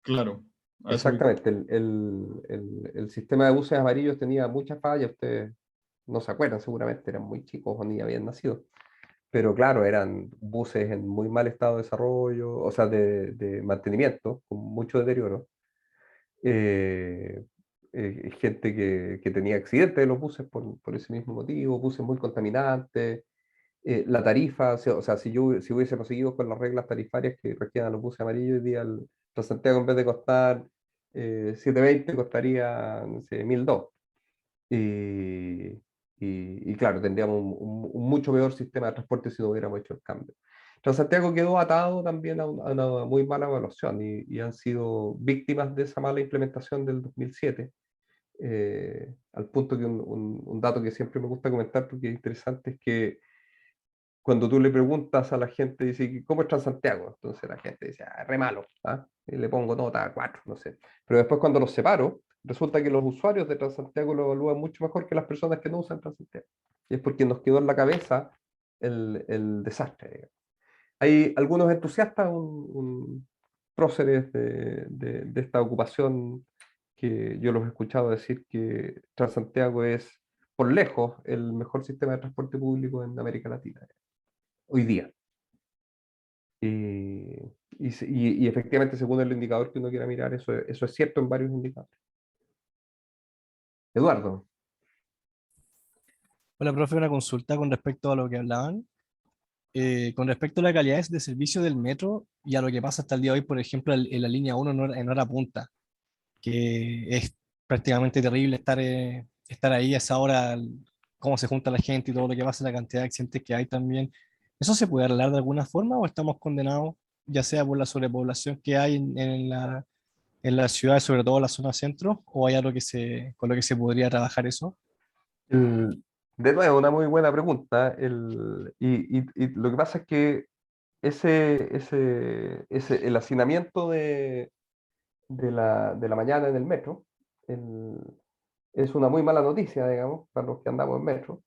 Claro, a eso voy. exactamente, el sistema de buses amarillos tenía muchas fallas. Ustedes no se acuerdan seguramente, eran muy chicos o ni habían nacido. Pero claro, eran buses en muy mal estado de desarrollo, o sea, de mantenimiento, con mucho deterioro. Eh, Gente que tenía accidentes de los buses por ese mismo motivo, buses muy contaminantes. La tarifa, o sea, si hubiésemos seguido con las reglas tarifarias que regían a los buses amarillos, hoy día el Transantiago en vez de costar 7,20 costaría, no sé, 1.200. Y, y claro, tendríamos un mucho peor sistema de transporte si no hubiéramos hecho el cambio. Transantiago quedó atado también a una muy mala evaluación y han sido víctimas de esa mala implementación del 2007. Al punto que un dato que siempre me gusta comentar porque es interesante es que cuando tú le preguntas a la gente, dice, ¿cómo es Transantiago? Entonces la gente dice, ah, re malo, ¿ah? Y le pongo nota 4, no sé. Pero después cuando los separo, resulta que los usuarios de Transantiago lo evalúan mucho mejor que las personas que no usan Transantiago. Y es porque nos quedó en la cabeza el desastre, digamos. Hay algunos entusiastas, próceres de esta ocupación, que yo los he escuchado decir que Transantiago es, por lejos, el mejor sistema de transporte público en América Latina hoy día. Y efectivamente, según el indicador que uno quiera mirar, eso es cierto en varios indicadores. Eduardo. Hola, profe, una consulta con respecto a lo que hablaban. Con respecto a la calidad de servicio del metro y a lo que pasa hasta el día de hoy, por ejemplo, en la línea 1 en hora punta, que es prácticamente terrible estar ahí a esa hora, cómo se junta la gente y todo lo que pasa, la cantidad de accidentes que hay también. ¿Eso se puede arreglar de alguna forma o estamos condenados, ya sea por la sobrepoblación que hay en la ciudad, sobre todo en la zona centro, o hay algo con lo que se podría trabajar eso? El- de nuevo, una muy buena pregunta. Y lo que pasa es que el hacinamiento de la mañana en el metro el- es una muy mala noticia, digamos, para los que andamos en metro,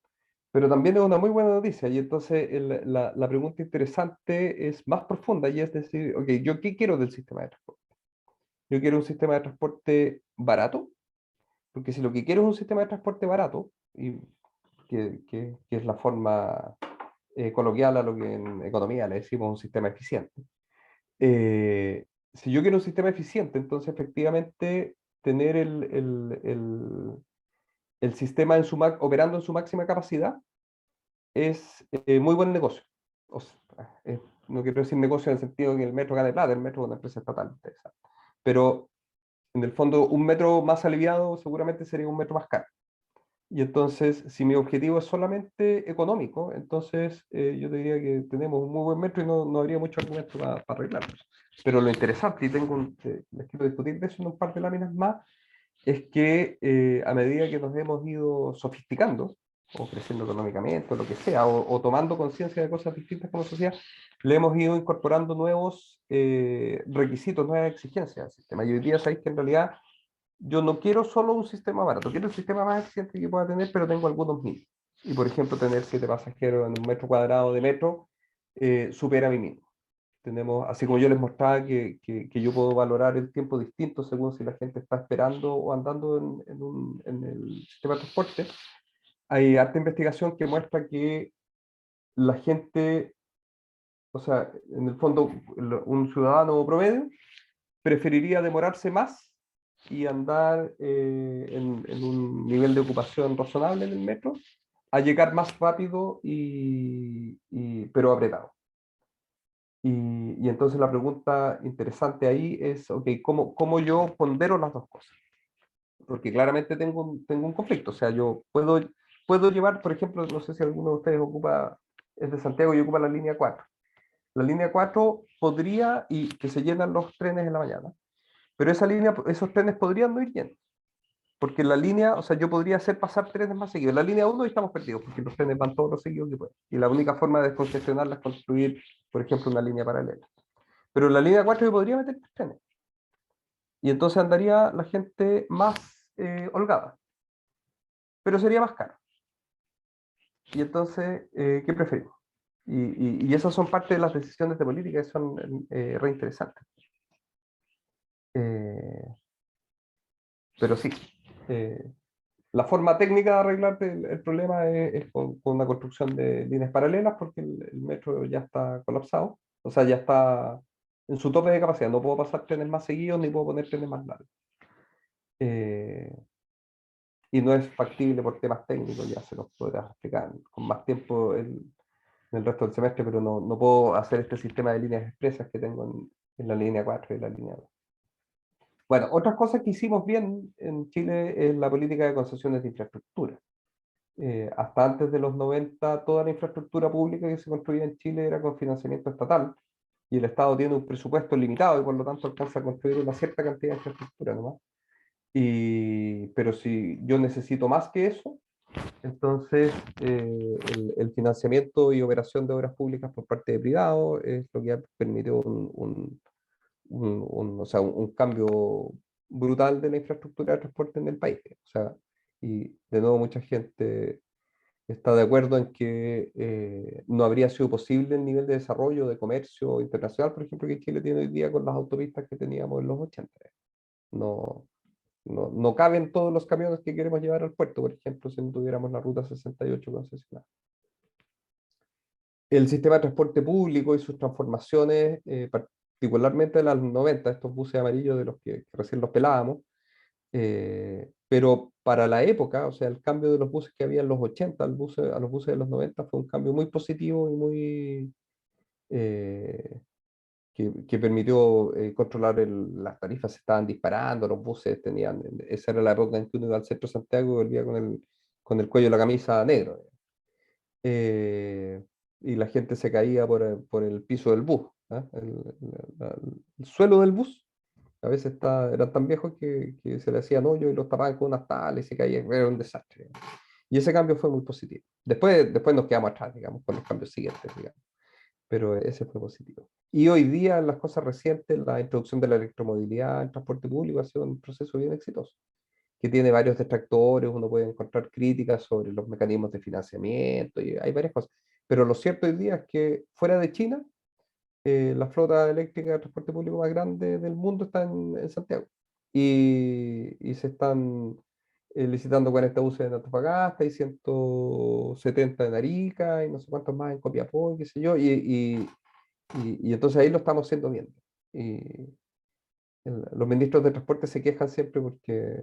pero también es una muy buena noticia. Y entonces la pregunta interesante es más profunda y es decir, ok, ¿yo qué quiero del sistema de transporte? Yo quiero un sistema de transporte barato, porque si lo que quiero es un sistema de transporte barato, y que es la forma coloquial a lo que en economía le decimos un sistema eficiente. Si yo quiero un sistema eficiente, entonces efectivamente tener el sistema operando en su máxima capacidad es muy buen negocio. O sea, no quiero decir negocio en el sentido de que el metro gane plata, el metro es una empresa estatal, ustedes saben. Pero en el fondo, un metro más aliviado seguramente sería un metro más caro. Y entonces, si mi objetivo es solamente económico, entonces yo te diría que tenemos un muy buen metro y no habría mucho argumento para arreglarlo. Pero lo interesante, y les quiero discutir de eso en un par de láminas más, es que a medida que nos hemos ido sofisticando, o creciendo económicamente, o lo que sea, o tomando conciencia de cosas distintas como sociedad, le hemos ido incorporando nuevos requisitos, nuevas exigencias al sistema. Y hoy día sabéis que en realidad yo no quiero solo un sistema barato, quiero el sistema más eficiente que pueda tener, pero tengo algunos mínimos. Y por ejemplo, tener 7 pasajeros en un metro cuadrado de metro supera mi mínimo. Tenemos, así como yo les mostraba que yo puedo valorar el tiempo distinto según si la gente está esperando o andando en el sistema de transporte, hay harta investigación que muestra que la gente, o sea, en el fondo, un ciudadano promedio preferiría demorarse más y andar en un nivel de ocupación razonable en el metro a llegar más rápido pero apretado. Y entonces la pregunta interesante ahí es, ok, ¿cómo yo pondero las dos cosas? Porque claramente tengo un conflicto. O sea, yo puedo llevar, por ejemplo, no sé si alguno de ustedes es de Santiago y ocupa la línea 4. La línea 4 podría, y que se llenan los trenes en la mañana, pero esos trenes podrían no ir llenos. Porque la línea, o sea, yo podría hacer pasar trenes más seguidos. La línea 1 estamos perdidos, porque los trenes van todos los seguidos que pueden. Y la única forma de descongestionarla es construir, por ejemplo, una línea paralela. Pero en la línea 4 yo podría meter trenes. Y entonces andaría la gente más holgada. Pero sería más caro. Y entonces, ¿qué preferimos? Y esas son parte de las decisiones de política que son re interesantes. Pero sí, La forma técnica de arreglar el problema es con una construcción de líneas paralelas, porque el metro ya está colapsado, o sea, ya está en su tope de capacidad. No puedo pasar trenes más seguidos ni puedo poner trenes más largos. Y no es factible por temas técnicos, ya se los podrás explicar con más tiempo en el resto del semestre, pero no puedo hacer este sistema de líneas expresas que tengo en la línea 4 y la línea 2. Bueno, otras cosas que hicimos bien en Chile es la política de concesiones de infraestructura. Hasta antes de los 90, toda la infraestructura pública que se construía en Chile era con financiamiento estatal, y el Estado tiene un presupuesto limitado y por lo tanto alcanza a construir una cierta cantidad de infraestructura nomás. Pero si yo necesito más que eso, entonces el financiamiento y operación de obras públicas por parte de privados es lo que ha permitido o sea, un cambio brutal de la infraestructura de transporte en el país. O sea, y de nuevo mucha gente está de acuerdo en que no habría sido posible el nivel de desarrollo de comercio internacional, por ejemplo, que Chile tiene hoy día con las autopistas que teníamos en los 80. No caben todos los camiones que queremos llevar al puerto, por ejemplo, si no tuviéramos la ruta 68 concesionada. El sistema de transporte público y sus transformaciones, particularmente en los 90, estos buses amarillos de los que recién los pelábamos, pero para la época, o sea, el cambio de los buses que había en los 80 a los buses de los 90 fue un cambio muy positivo y muy que permitió controlar las tarifas, se estaban disparando, los buses tenían, esa era la época en que uno iba al centro de Santiago y volvía con el cuello de la camisa negro. Y la gente se caía por el piso del bus, ¿ah? El suelo del bus a veces eran tan viejos que se le hacían hoyo y los tapaban con unas tablas y se caían, era un desastre. Y ese cambio fue muy positivo. Después nos quedamos atrás, digamos, con los cambios siguientes, digamos. Pero ese fue positivo. Y hoy día, en las cosas recientes, la introducción de la electromovilidad en transporte público ha sido un proceso bien exitoso, que tiene varios detractores, uno puede encontrar críticas sobre los mecanismos de financiamiento, y hay varias cosas. Pero lo cierto hoy día es que fuera de China, la flota eléctrica de transporte público más grande del mundo está en Santiago. Y se están licitando 40 buses en Antofagasta y 170 en Arica y no sé cuántos más en Copiapó, y qué sé yo. Y entonces ahí lo estamos haciendo bien. Y los ministros de transporte se quejan siempre porque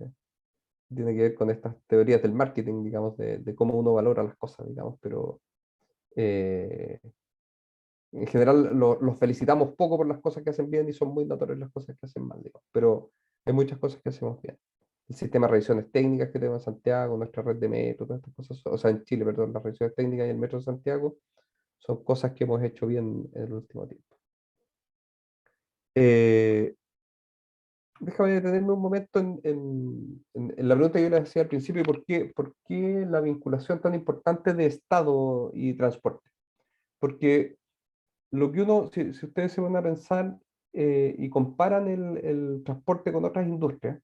tiene que ver con estas teorías del marketing, digamos, de cómo uno valora las cosas, digamos, pero eh, en general los felicitamos poco por las cosas que hacen bien y son muy notorias las cosas que hacen mal, digamos, pero hay muchas cosas que hacemos bien. El sistema de revisiones técnicas que tenemos en Santiago, nuestra red de metro, todas estas cosas, o sea, en Chile, perdón, las revisiones técnicas y el metro de Santiago son cosas que hemos hecho bien en el último tiempo. Eh, Déjame detenerme un momento en la pregunta que yo les hacía al principio: ¿por qué la vinculación tan importante de Estado y transporte? Porque lo que si ustedes se van a pensar y comparan el transporte con otras industrias,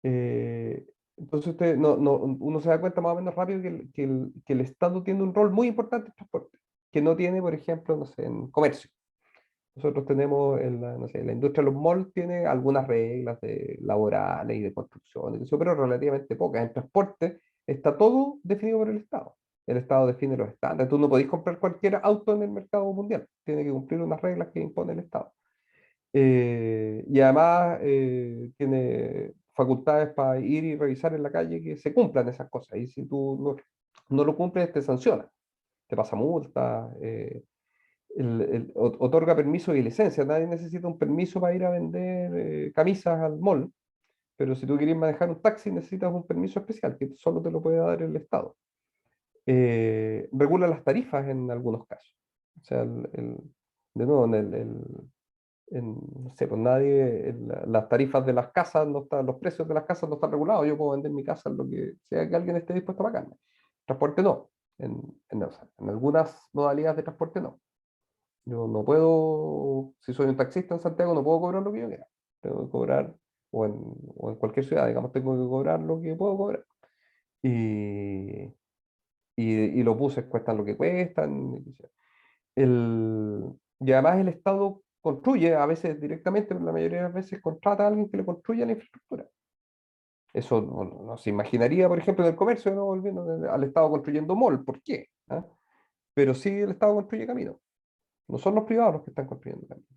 entonces uno se da cuenta más o menos rápido que el Estado tiene un rol muy importante en transporte, que no tiene, por ejemplo, no sé, en comercio. Nosotros tenemos, no sé, la industria de los malls tiene algunas reglas laborales y de construcción, pero relativamente pocas. En transporte está todo definido por el Estado. El Estado define los estándares. Tú no podés comprar cualquier auto en el mercado mundial. Tiene que cumplir unas reglas que impone el Estado. Y además tiene facultades para ir y revisar en la calle que se cumplan esas cosas. Y si tú no lo cumples, te sanciona. Te pasa multa. Otorga permiso y licencia. Nadie necesita un permiso para ir a vender camisas al mall, pero si tú quieres manejar un taxi necesitas un permiso especial que solo te lo puede dar el Estado. Regula las tarifas en algunos casos. O sea, de nuevo, no sé, pues las tarifas de las casas no están, los precios de las casas no están regulados. Yo puedo vender mi casa en lo que sea que alguien esté dispuesto a pagarme. Transporte no. O sea, en algunas modalidades de transporte no. Yo no puedo, si soy un taxista en Santiago, no puedo cobrar lo que yo quiera. Tengo que cobrar, o en cualquier ciudad, digamos, tengo que cobrar lo que puedo cobrar. Y, y los buses cuestan lo que cuestan. Y además el Estado construye, a veces directamente, pero la mayoría de las veces contrata a alguien que le construya la infraestructura. Eso no se imaginaría, por ejemplo, en el comercio, ¿no? Volviendo al Estado construyendo mall. ¿Por qué? ¿Ah? Pero sí el Estado construye caminos. No son los privados los que están construyendo caminos.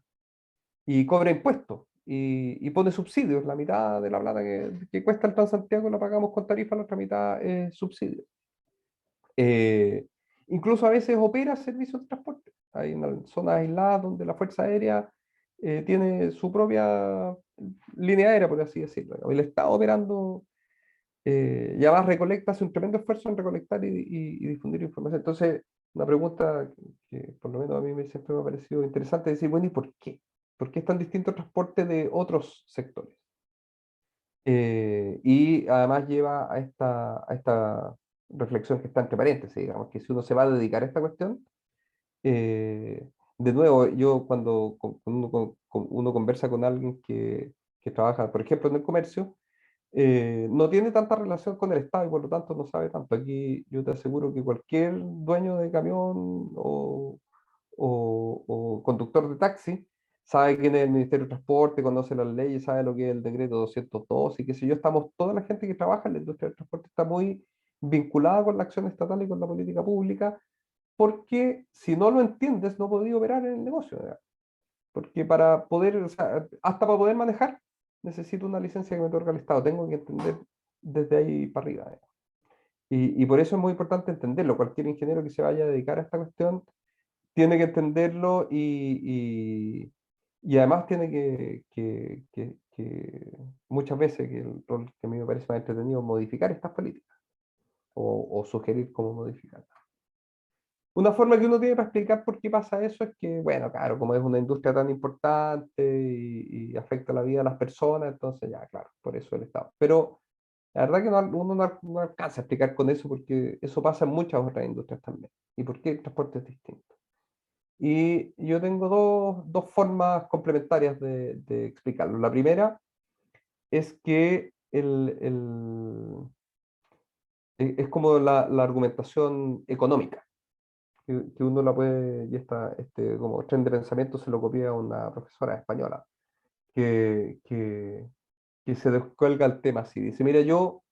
Y cobra impuestos y pone subsidios. La mitad de la plata que cuesta el Transantiago la pagamos con tarifa, la otra mitad es subsidio. Eh, Incluso a veces opera servicios de transporte. Hay una zonas aisladas donde la Fuerza Aérea tiene su propia línea aérea, por así decirlo. El Estado operando, y además recolecta, hace un tremendo esfuerzo en recolectar y difundir información. Entonces, una pregunta que por lo menos a mí siempre me ha parecido interesante es decir, bueno, ¿y por qué? ¿Por qué es tan distinto el transporte de otros sectores? Y además lleva a esta reflexión que está entre paréntesis, digamos, que si uno se va a dedicar a esta cuestión, de nuevo, yo cuando uno conversa con alguien que trabaja, por ejemplo, en el comercio, no tiene tanta relación con el Estado y por lo tanto no sabe tanto. Aquí yo te aseguro que cualquier dueño de camión o conductor de taxi sabe quién es el Ministerio de Transporte, conoce las leyes, sabe lo que es el decreto 202 y qué sé yo. Estamos, toda la gente que trabaja en la industria del transporte está muy vinculada con la acción estatal y con la política pública, porque si no lo entiendes no podría operar en el negocio, ¿verdad? Porque para poder, o sea, hasta para poder manejar, necesito una licencia que me otorga el Estado. Tengo que entender desde ahí para arriba, ¿verdad? Y por eso es muy importante entenderlo. Cualquier ingeniero que se vaya a dedicar a esta cuestión tiene que entenderlo y además tiene que muchas veces, que el rol que a mí me parece más entretenido, modificar estas políticas o sugerir cómo modificarlas. Una forma que uno tiene para explicar por qué pasa eso es que, bueno, claro, como es una industria tan importante y afecta la vida de las personas, entonces ya, claro, por eso el Estado. Pero la verdad que uno no alcanza a explicar con eso porque eso pasa en muchas otras industrias también. ¿Y por qué el transporte es distinto? Y yo tengo dos formas complementarias de explicarlo. La primera es que es como la argumentación económica, que uno la puede, y como tren de pensamiento se lo copia a una profesora española, que se descuelga el tema así. Dice, mira, yo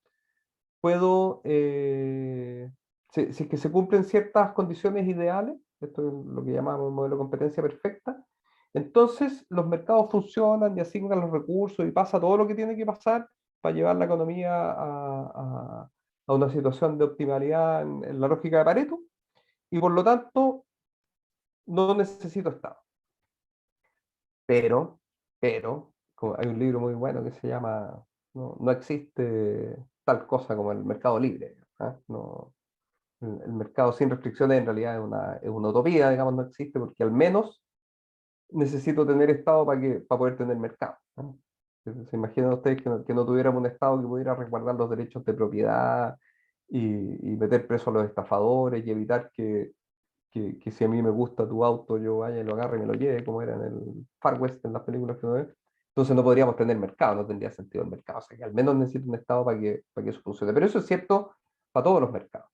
puedo, si es que se cumplen ciertas condiciones ideales, esto es lo que llamamos modelo de competencia perfecta, entonces los mercados funcionan y asignan los recursos y pasa todo lo que tiene que pasar para llevar la economía a una situación de optimalidad en la lógica de Pareto, y por lo tanto no necesito Estado. Pero, hay un libro muy bueno que se llama No existe tal cosa como el mercado libre. ¿Ah? No, el mercado sin restricciones en realidad es una utopía, digamos, no existe porque al menos necesito tener Estado para poder tener mercado. ¿No? ¿Se imaginan ustedes que no tuviéramos un Estado que pudiera resguardar los derechos de propiedad y meter presos a los estafadores y evitar que si a mí me gusta tu auto, yo vaya y lo agarre y me lo lleve, como era en el Far West, en las películas que uno ve? Entonces no podríamos tener mercado, no tendría sentido el mercado. O sea, que al menos necesito un Estado para que eso funcione. Pero eso es cierto para todos los mercados.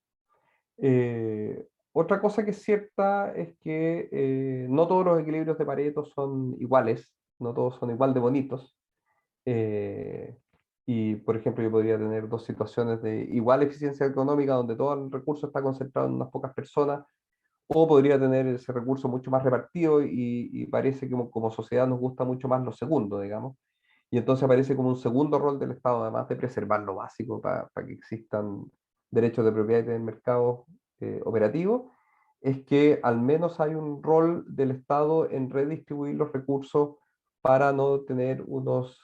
Otra cosa que es cierta es que no todos los equilibrios de Pareto son iguales, no todos son igual de bonitos. Eh, y, por ejemplo, yo podría tener dos situaciones de igual eficiencia económica donde todo el recurso está concentrado en unas pocas personas, o podría tener ese recurso mucho más repartido y parece que como sociedad nos gusta mucho más lo segundo, digamos. Y entonces aparece como un segundo rol del Estado, además de preservar lo básico para que existan derechos de propiedad en mercados operativos, es que al menos hay un rol del Estado en redistribuir los recursos para no tener unas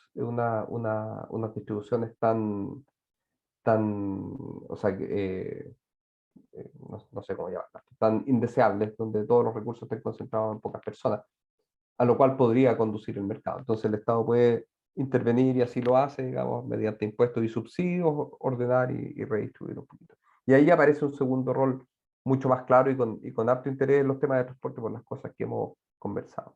distribuciones o sea, no sé cómo llamarlas, tan indeseables, donde todos los recursos estén concentrados en pocas personas, a lo cual podría conducir el mercado. Entonces el Estado puede intervenir y así lo hace, digamos, mediante impuestos y subsidios, ordenar y redistribuir un poquito. Y ahí aparece un segundo rol mucho más claro y con amplio interés en los temas de transporte por las cosas que hemos conversado.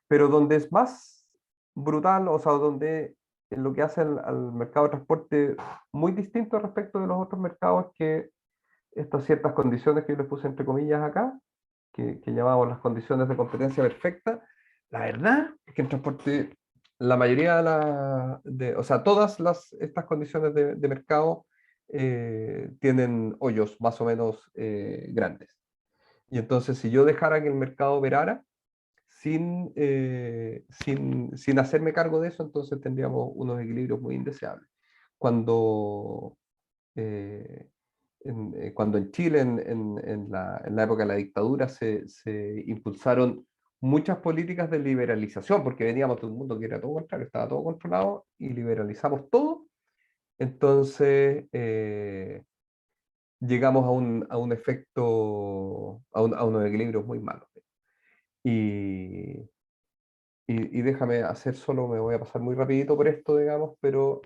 Pero donde es más brutal, o sea, donde en lo que hace al mercado de transporte muy distinto respecto de los otros mercados, es que estas ciertas condiciones que yo les puse entre comillas acá, que llamamos las condiciones de competencia perfecta, la verdad es que el transporte la mayoría o sea, todas estas condiciones de mercado tienen hoyos más o menos grandes. Y entonces, si yo dejara que el mercado operara sin hacerme cargo de eso, entonces tendríamos unos equilibrios muy indeseables. Cuando, cuando en Chile, en la época de la dictadura, se impulsaron muchas políticas de liberalización, porque veníamos de un mundo que era todo contrario, estaba todo controlado, y liberalizamos todo. Entonces, llegamos a un efecto, a unos equilibrios muy malos. Y, y déjame hacer solo, me voy a pasar muy rapidito por esto, digamos, pero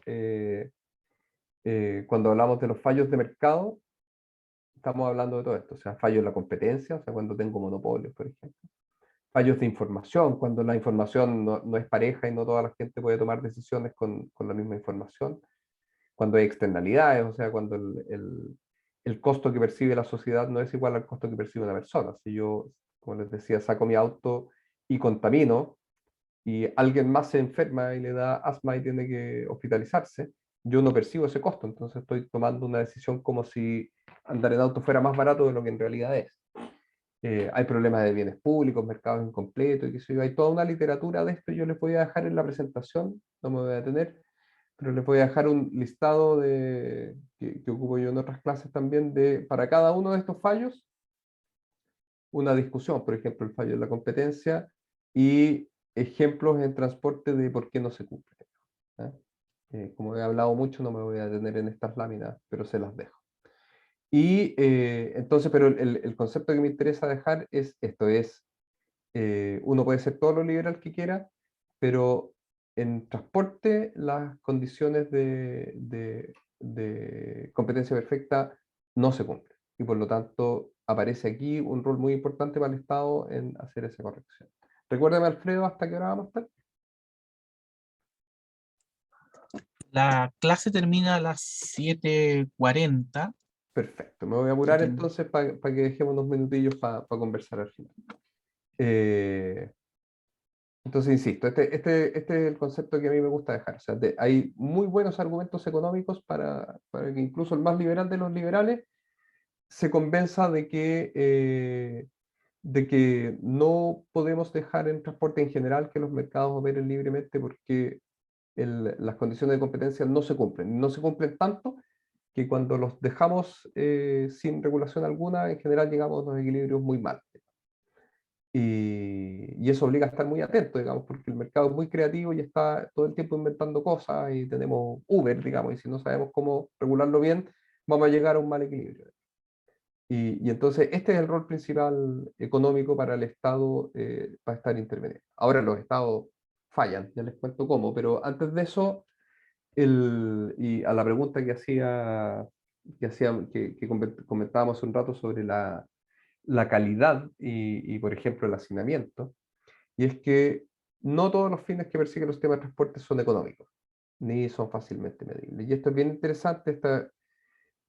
cuando hablamos de los fallos de mercado, estamos hablando de todo esto, o sea, fallos en la competencia, o sea, cuando tengo monopolios, por ejemplo. Fallos de información, cuando la información no es pareja y no toda la gente puede tomar decisiones con la misma información. Cuando hay externalidades, o sea, cuando el costo que percibe la sociedad no es igual al costo que percibe una persona. Si yo, como les decía, saco mi auto y contamino, y alguien más se enferma y le da asma y tiene que hospitalizarse, yo no percibo ese costo, entonces estoy tomando una decisión como si andar en auto fuera más barato de lo que en realidad es. Hay problemas de bienes públicos, mercados incompletos, y qué sé yo. Hay toda una literatura de esto, yo les voy a dejar en la presentación, no me voy a detener, pero les voy a dejar un listado que ocupo yo en otras clases también, para cada uno de estos fallos, una discusión, por ejemplo, el fallo de la competencia y ejemplos en transporte de por qué no se cumple. ¿Ya? Como he hablado mucho, no me voy a detener en estas láminas, pero se las dejo. Y entonces, pero el concepto que me interesa dejar es esto, uno puede ser todo lo liberal que quiera, pero en transporte las condiciones de competencia perfecta no se cumplen. Y por lo tanto aparece aquí un rol muy importante para el Estado en hacer esa corrección. Recuérdame, Alfredo, ¿hasta qué hora vamos a estar? La clase termina a las 7:40. Perfecto, me voy a apurar entonces para que dejemos unos minutillos para conversar al final. Entonces, insisto, este es el concepto que a mí me gusta dejar. O sea, hay muy buenos argumentos económicos para que incluso el más liberal de los liberales se convenza de que no podemos dejar en transporte en general que los mercados operen libremente porque las condiciones de competencia no se cumplen. No se cumplen tanto que cuando los dejamos sin regulación alguna, en general llegamos a unos equilibrios muy malos. Y eso obliga a estar muy atento, digamos, porque el mercado es muy creativo y está todo el tiempo inventando cosas y tenemos Uber, digamos, y si no sabemos cómo regularlo bien, vamos a llegar a un mal equilibrio. Y entonces este es el rol principal económico para el Estado, para estar interveniendo. Ahora los Estados fallan, ya les cuento cómo, pero antes de eso, y a la pregunta que comentábamos hace un rato sobre la calidad por ejemplo, el hacinamiento, y es que no todos los fines que persiguen los sistemas de transporte son económicos, ni son fácilmente medibles. Y esto es bien interesante,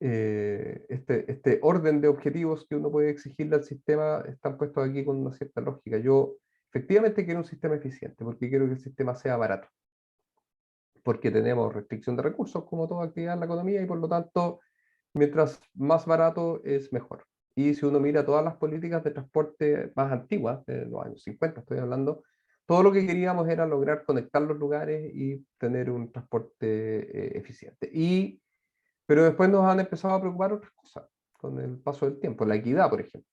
este orden de objetivos que uno puede exigirle al sistema están puestos aquí con una cierta lógica. Yo efectivamente quiero un sistema eficiente, porque quiero que el sistema sea barato, porque tenemos restricción de recursos como toda actividad en la economía y por lo tanto, mientras más barato es mejor. Y si uno mira todas las políticas de transporte más antiguas, de los años 50 estoy hablando, todo lo que queríamos era lograr conectar los lugares y tener un transporte eficiente. Pero después nos han empezado a preocupar otras cosas con el paso del tiempo, la equidad, por ejemplo.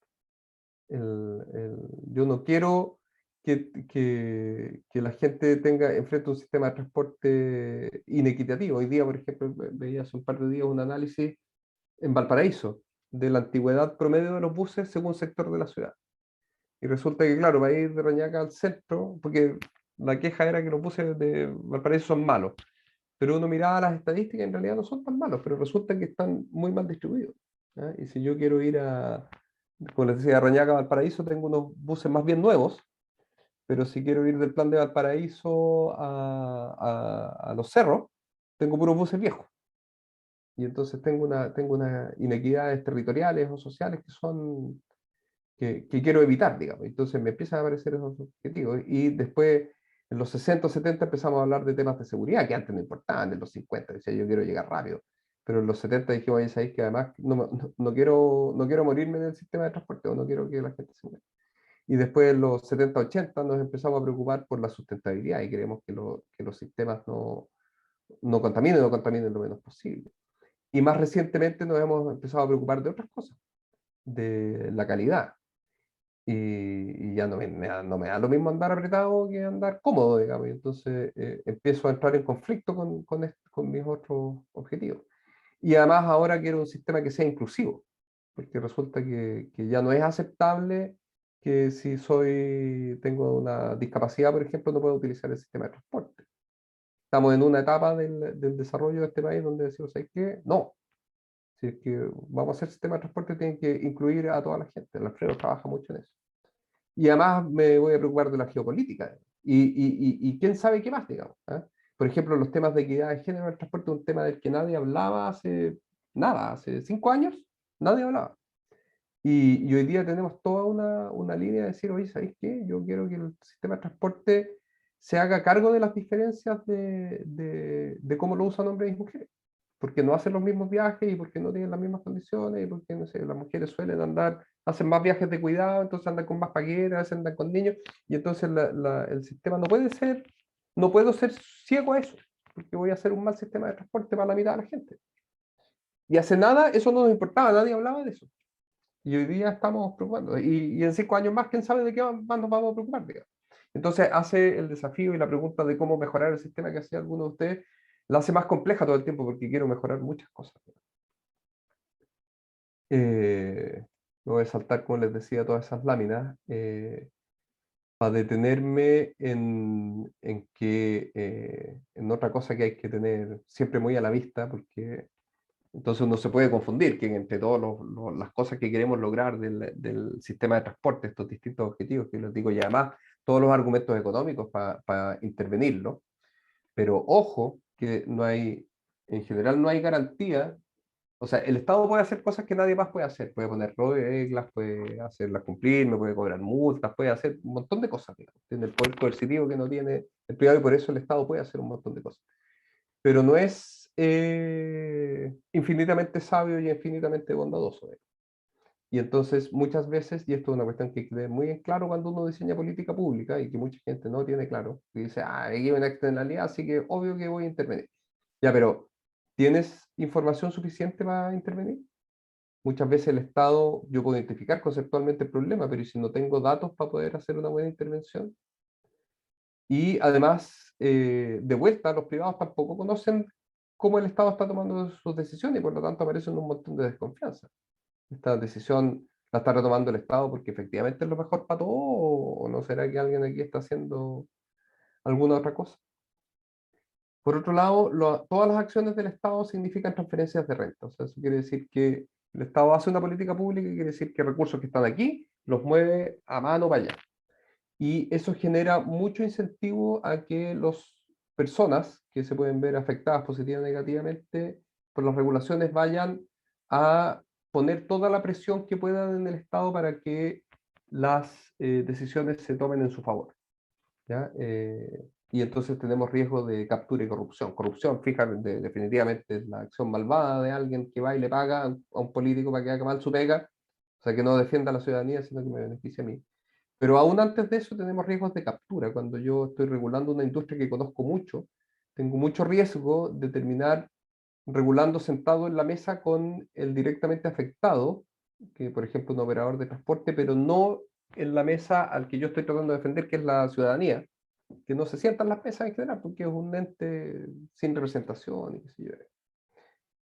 Yo no quiero que la gente enfrente un sistema de transporte inequitativo. Hoy día, por ejemplo, veía hace un par de días un análisis en Valparaíso de la antigüedad promedio de los buses según sector de la ciudad. Y resulta que, claro, para ir de Reñaca al centro, porque la queja era que los buses de Valparaíso son malos, pero uno miraba las estadísticas y en realidad no son tan malos, pero resulta que están muy mal distribuidos. ¿Ya? Y si yo quiero ir como les decía, a Reñaca, Valparaíso, tengo unos buses más bien nuevos, pero si quiero ir del plan de Valparaíso a Los Cerros, tengo puros buses viejos. Y entonces tengo unas inequidades territoriales o sociales que quiero evitar, digamos. Entonces me empiezan a aparecer esos objetivos. Y después En los 60 o 70 empezamos a hablar de temas de seguridad, que antes no importaban, en los 50, decía yo quiero llegar rápido. Pero en los 70 dijimos, oye, ¿sabéis que además no quiero morirme en el sistema de transporte, o no quiero que la gente se muera? Y después en los 70, 80 nos empezamos a preocupar por la sustentabilidad y queremos que los sistemas no contaminen lo menos posible. Y más recientemente nos hemos empezado a preocupar de otras cosas, de la calidad. Y ya no me da lo mismo andar apretado que andar cómodo, digamos. Y entonces empiezo a entrar en conflicto con mis otros objetivos. Y además ahora quiero un sistema que sea inclusivo, porque resulta que ya no es aceptable que si tengo una discapacidad, por ejemplo, no puedo utilizar el sistema de transporte. Estamos en una etapa del desarrollo de este país donde decimos, ¿sabes qué? No. Si es que vamos a hacer sistema de transporte, tienen que incluir a toda la gente. El Alfredo trabaja mucho en eso. Y además me voy a preocupar de la geopolítica. Y quién sabe qué más, digamos. ¿Eh? Por ejemplo, los temas de equidad de género en el transporte es un tema del que nadie hablaba hace 5 años, nadie hablaba. Y hoy día tenemos toda una línea de decir, oye, ¿sabéis qué? Yo quiero que el sistema de transporte se haga cargo de las diferencias de cómo lo usan hombres y mujeres. Porque no hacen los mismos viajes y porque no tienen las mismas condiciones y porque, no sé, las mujeres suelen hacen más viajes de cuidado, entonces andan con más paqueras, andan con niños, y entonces el sistema no puedo ser ciego a eso, porque voy a hacer un mal sistema de transporte para la mitad de la gente. Y hace nada eso no nos importaba, nadie hablaba de eso. Y hoy día estamos preocupando. Y en 5 años más, quién sabe de qué más nos vamos a preocupar, digamos. Entonces hace el desafío y la pregunta de cómo mejorar el sistema que hacía alguno de ustedes, la hace más compleja todo el tiempo porque quiero mejorar muchas cosas. No voy a saltar, como les decía, todas esas láminas para detenerme en otra cosa que hay que tener siempre muy a la vista, porque entonces uno se puede confundir que entre todas las cosas que queremos lograr del sistema de transporte, estos distintos objetivos que les digo, y además todos los argumentos económicos para intervenirlo, pero ojo que en general no hay garantía. O sea, el Estado puede hacer cosas que nadie más puede hacer. Puede poner reglas, puede hacerlas cumplir, me puede cobrar multas, puede hacer un montón de cosas, digamos. Tiene el poder coercitivo que no tiene el privado y por eso el Estado puede hacer un montón de cosas. Pero no es infinitamente sabio y infinitamente bondadoso. Y entonces muchas veces, y esto es una cuestión que queda muy en claro cuando uno diseña política pública y que mucha gente no tiene claro, y dice, aquí hay una externalidad, así que obvio que voy a intervenir. Ya, pero ¿tienes información suficiente para intervenir? Muchas veces el Estado, yo puedo identificar conceptualmente el problema, pero ¿y si no tengo datos para poder hacer una buena intervención? Y además, de vuelta, los privados tampoco conocen cómo el Estado está tomando sus decisiones y por lo tanto aparecen un montón de desconfianza. Esta decisión la está retomando el Estado porque efectivamente es lo mejor para todos, o no será que alguien aquí está haciendo alguna otra cosa. Por otro lado, todas las acciones del Estado significan transferencias de renta. O sea, eso quiere decir que el Estado hace una política pública y quiere decir que recursos que están aquí los mueve a mano para allá. Y eso genera mucho incentivo a que las personas que se pueden ver afectadas positiva o negativamente por las regulaciones vayan a poner toda la presión que puedan en el Estado para que las decisiones se tomen en su favor. ¿Ya? Y entonces tenemos riesgo de captura y corrupción. Corrupción, fíjate, definitivamente es la acción malvada de alguien que va y le paga a un político para que haga mal su pega, o sea, que no defienda a la ciudadanía, sino que me beneficie a mí. Pero aún antes de eso tenemos riesgos de captura. Cuando yo estoy regulando una industria que conozco mucho, tengo mucho riesgo de terminar regulando sentado en la mesa con el directamente afectado, que por ejemplo un operador de transporte, pero no en la mesa al que yo estoy tratando de defender, que es la ciudadanía, que no se sienta en las mesas en general, porque es un ente sin representación y qué sé yo.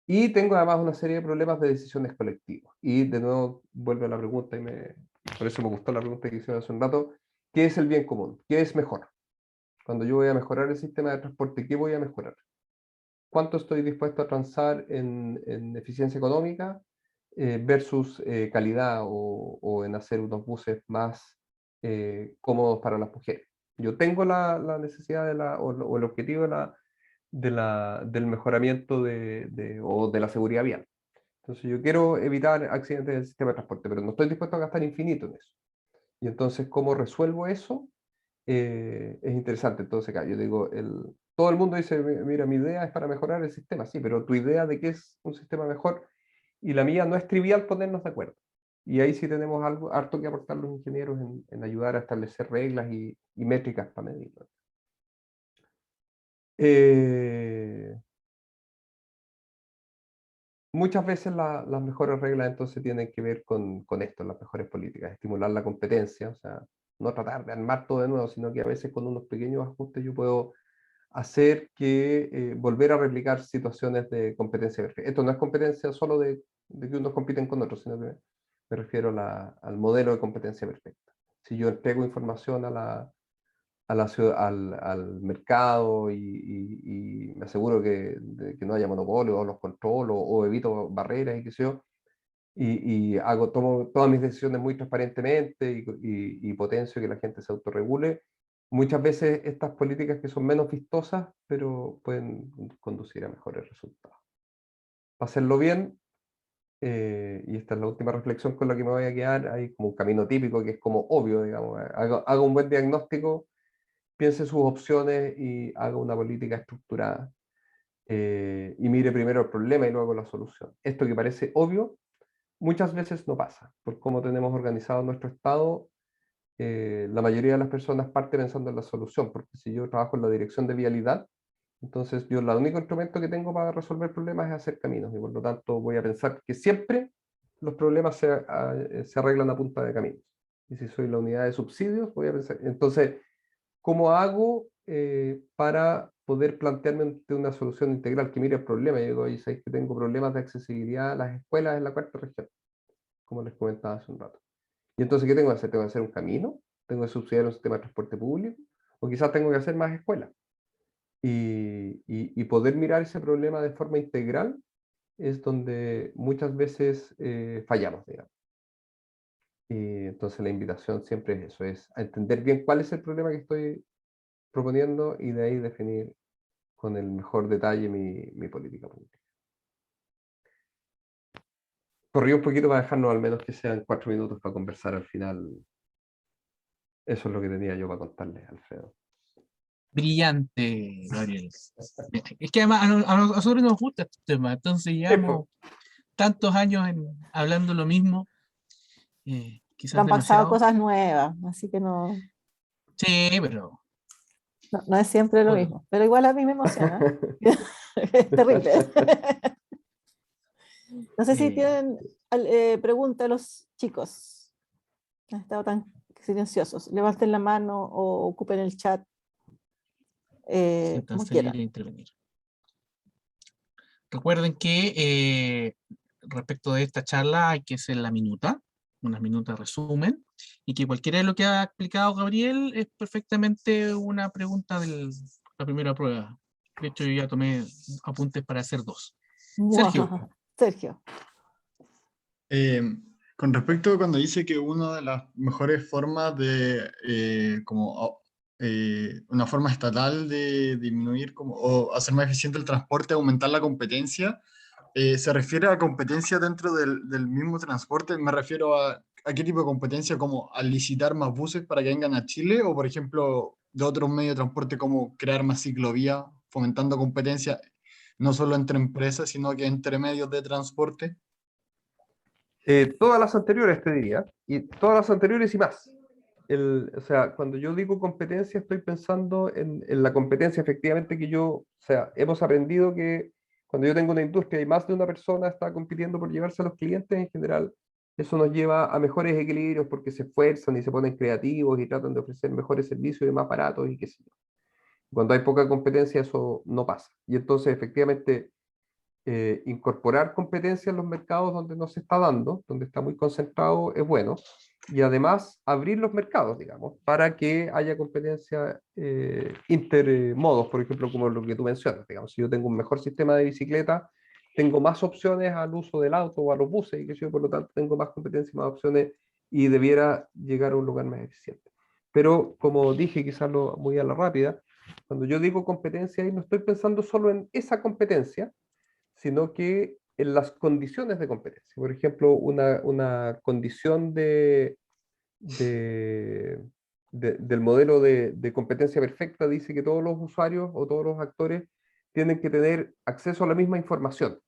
Y tengo además una serie de problemas de decisiones colectivas. Y de nuevo vuelvo a la pregunta, por eso me gustó la pregunta que hicieron hace un rato, ¿qué es el bien común? ¿Qué es mejor? Cuando yo voy a mejorar el sistema de transporte, ¿qué voy a mejorar? ¿Cuánto estoy dispuesto a transar en eficiencia económica versus calidad o en hacer unos buses más cómodos para las mujeres? Yo tengo la necesidad o el objetivo del mejoramiento o de la seguridad vial. Entonces yo quiero evitar accidentes del sistema de transporte, pero no estoy dispuesto a gastar infinito en eso. Y entonces, ¿cómo resuelvo eso? es interesante. Entonces, acá yo digo, todo el mundo dice, mira, mi idea es para mejorar el sistema, sí, pero tu idea de qué es un sistema mejor y la mía no es trivial ponernos de acuerdo. Y ahí sí tenemos algo harto que aportar los ingenieros en ayudar a establecer reglas y métricas para medirlo. Muchas veces las mejores reglas entonces tienen que ver con esto, las mejores políticas, estimular la competencia, o sea, no tratar de armar todo de nuevo, sino que a veces con unos pequeños ajustes yo puedo hacer que volver a replicar situaciones de competencia perfecta. Esto no es competencia solo de que unos compiten con otros, sino que me refiero al modelo de competencia perfecta. Si yo entrego información al mercado y me aseguro de que no haya monopolio o los controlo o evito barreras y qué sé yo, y tomo todas mis decisiones muy transparentemente y potencio que la gente se autorregule. Muchas veces estas políticas que son menos vistosas, pero pueden conducir a mejores resultados. Para hacerlo bien, y esta es la última reflexión con la que me voy a quedar, hay como un camino típico que es como obvio, digamos, haga un buen diagnóstico, piense sus opciones y haga una política estructurada. Y mire primero el problema y luego la solución. Esto que parece obvio, muchas veces no pasa. Por cómo tenemos organizado nuestro Estado, la mayoría de las personas parte pensando en la solución, porque si yo trabajo en la dirección de vialidad, entonces yo el único instrumento que tengo para resolver problemas es hacer caminos, y por lo tanto voy a pensar que siempre los problemas se arreglan a punta de caminos. Y si soy la unidad de subsidios, voy a pensar, entonces, ¿cómo hago para poder plantearme una solución integral que mire el problema? Yo digo, oye, ¿sabéis que tengo problemas de accesibilidad a las escuelas en la cuarta región? Como les comentaba hace un rato. Y entonces, ¿qué tengo que hacer? ¿Tengo que hacer un camino? ¿Tengo que subsidiar un sistema de transporte público? ¿O quizás tengo que hacer más escuelas? Y poder mirar ese problema de forma integral es donde muchas veces fallamos, digamos. Y entonces la invitación siempre es eso, es a entender bien cuál es el problema que estoy proponiendo y de ahí definir con el mejor detalle mi política pública. Corrí un poquito para dejarnos al menos que sean 4 minutos para conversar al final. Eso es lo que tenía yo para contarles, Alfredo. Brillante, Gabriel. Es que además a nosotros nos gusta este tema, entonces llevamos tantos años hablando lo mismo, quizás Han pasado demasiado. cosas nuevas, así que no, Sí, pero no es siempre lo bueno, mismo. Pero igual a mí me emociona. Es terrible. No sé si tienen preguntas a los chicos. Han estado tan silenciosos. Levanten la mano o ocupen el chat sientan como salir quieran. a intervenir. Recuerden que respecto de esta charla hay que hacer la minuta, unas minutas resumen, y que cualquiera de lo que ha explicado Gabriel es perfectamente una pregunta de la primera prueba. De hecho, yo ya tomé apuntes para hacer 2. Sergio. Sergio. Con respecto a cuando dice que una de las mejores formas de, una forma estatal de disminuir o hacer más eficiente el transporte, aumentar la competencia, ¿se refiere a competencia dentro del mismo transporte? Me refiero a qué tipo de competencia, como al licitar más buses para que vengan a Chile, o por ejemplo, de otros medios de transporte como crear más ciclovías, fomentando competencia no solo entre empresas, sino que entre medios de transporte. Todas las anteriores, te diría, y todas las anteriores y más. O sea, cuando yo digo competencia, estoy pensando en la competencia efectivamente que o sea, hemos aprendido que cuando yo tengo una industria y más de una persona está compitiendo por llevarse a los clientes en general, eso nos lleva a mejores equilibrios porque se esfuerzan y se ponen creativos y tratan de ofrecer mejores servicios y más baratos y qué sé yo. Cuando hay poca competencia, eso no pasa. Y entonces, efectivamente, incorporar competencia en los mercados donde no se está dando, donde está muy concentrado, es bueno. Y además abrir los mercados, digamos, para que haya competencia intermodos, por ejemplo, como lo que tú mencionas. Digamos, si yo tengo un mejor sistema de bicicleta, tengo más opciones al uso del auto o a los buses, y que yo, por lo tanto, tengo más competencia, más opciones y debiera llegar a un lugar más eficiente. Pero, como dije, quizás muy a la rápida, cuando yo digo competencia, ahí no estoy pensando solo en esa competencia, sino que en las condiciones de competencia. Por ejemplo, una condición de del modelo de competencia perfecta dice que todos los usuarios o todos los actores tienen que tener acceso a la misma información.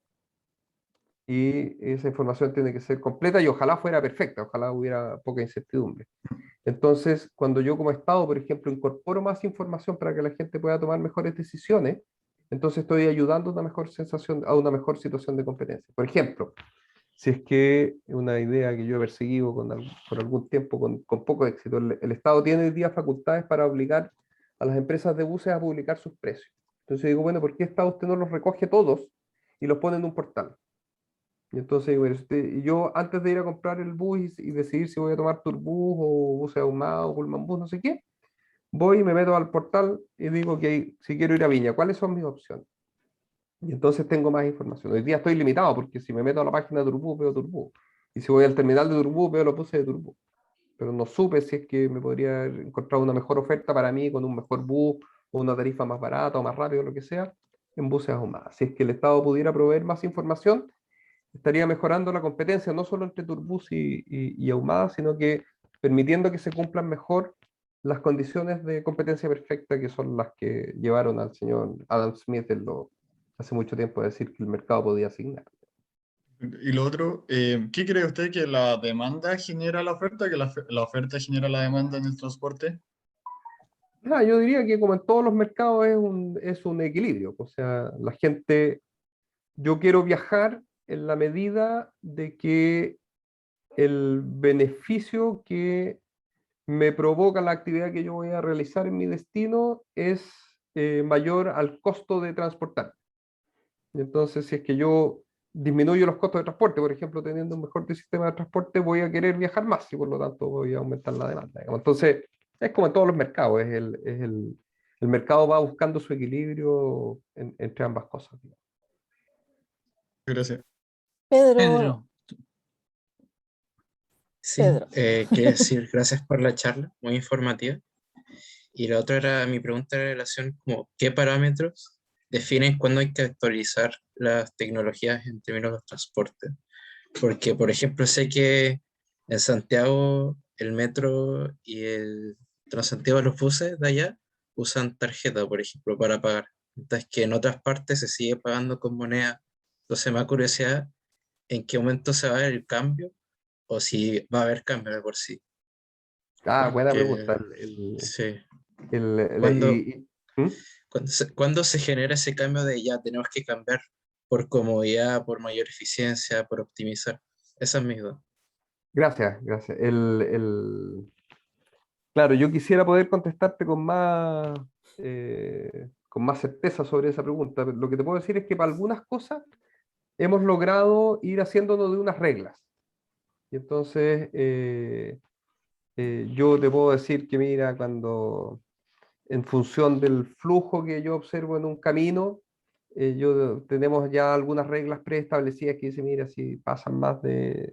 Y esa información tiene que ser completa y ojalá fuera perfecta, ojalá hubiera poca incertidumbre. Entonces, cuando yo como Estado, por ejemplo, incorporo más información para que la gente pueda tomar mejores decisiones, entonces estoy ayudando a una mejor sensación, a una mejor situación de competencia. Por ejemplo, si es que una idea que yo he perseguido por algún tiempo con poco éxito, el Estado tiene hoy día facultades para obligar a las empresas de buses a publicar sus precios. Entonces digo, bueno, ¿por qué Estado usted no los recoge todos y los pone en un portal? Y entonces, bueno, yo antes de ir a comprar el bus y decidir si voy a tomar Turbús o bus ahumado o Pullman Bus, no sé qué, voy y me meto al portal y digo que si quiero ir a Viña, ¿cuáles son mis opciones? Y entonces tengo más información. Hoy día estoy limitado porque si me meto a la página de Turbús, veo Turbús. Y si voy al terminal de Turbús, veo los buses de Turbús. Pero no supe si es que me podría haber encontrado una mejor oferta para mí con un mejor bus o una tarifa más barata o más rápido, lo que sea, en buses ahumados. Si es que el Estado pudiera proveer más información, estaría mejorando la competencia no solo entre Turbus y Ahumada, sino que permitiendo que se cumplan mejor las condiciones de competencia perfecta que son las que llevaron al señor Adam Smith hace mucho tiempo a decir que el mercado podía asignar. Y lo otro, ¿qué cree usted que la demanda genera la oferta, que la oferta genera la demanda en el transporte? Yo diría que como en todos los mercados es un equilibrio. O sea, la gente, yo quiero viajar en la medida de que el beneficio que me provoca la actividad que yo voy a realizar en mi destino es mayor al costo de transportar. Entonces, si es que yo disminuyo los costos de transporte, por ejemplo, teniendo un mejor sistema de transporte, voy a querer viajar más y por lo tanto voy a aumentar la demanda, digamos. Entonces, es como en todos los mercados, el mercado va buscando su equilibrio entre ambas cosas, digamos. Gracias. Pedro, Sí, Pedro. quería decir gracias por la charla, muy informativa. Y la otra era, mi pregunta era en relación como, ¿qué parámetros definen cuándo hay que actualizar las tecnologías en términos de transporte? Porque, por ejemplo, sé que en Santiago el metro y el Transantiago, los buses de allá, usan tarjeta, por ejemplo, para pagar. Entonces, que en otras partes se sigue pagando con moneda. Entonces, me da curiosidad en qué momento se va a ver el cambio o si va a haber cambio de por sí. Buena Porque, pregunta. sí, El- el- ¿cuándo, y- y- ¿Mm? cuándo se genera ese cambio de ya tenemos que cambiar por comodidad, por mayor eficiencia, por optimizar? Esa es mi duda. Gracias, gracias. Claro, yo quisiera poder contestarte con más certeza sobre esa pregunta. Pero lo que te puedo decir es que para algunas cosas hemos logrado ir haciéndonos de unas reglas. Y entonces yo te puedo decir que mira, en función del flujo que yo observo en un camino, tenemos ya algunas reglas preestablecidas que dicen, mira, si pasan más de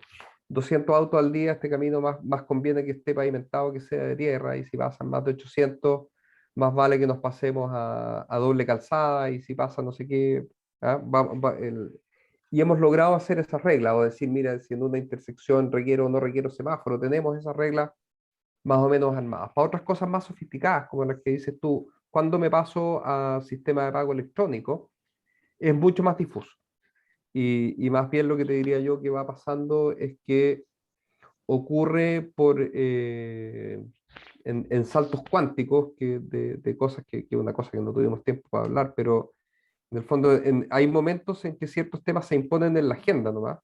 200 autos al día, este camino más conviene que esté pavimentado que sea de tierra, y si pasan más de 800, más vale que nos pasemos a doble calzada, y si pasa no sé qué, ¿ah? Y hemos logrado hacer esas reglas, o decir, mira, si en una intersección requiero o no requiero semáforo, tenemos esas reglas más o menos armadas. Para otras cosas más sofisticadas, como las que dices tú, cuando me paso a sistema de pago electrónico, es mucho más difuso. Y más bien lo que te diría yo que va pasando es que ocurre en saltos cuánticos de cosas que una cosa que no tuvimos tiempo para hablar, pero en el fondo hay momentos en que ciertos temas se imponen en la agenda nomás,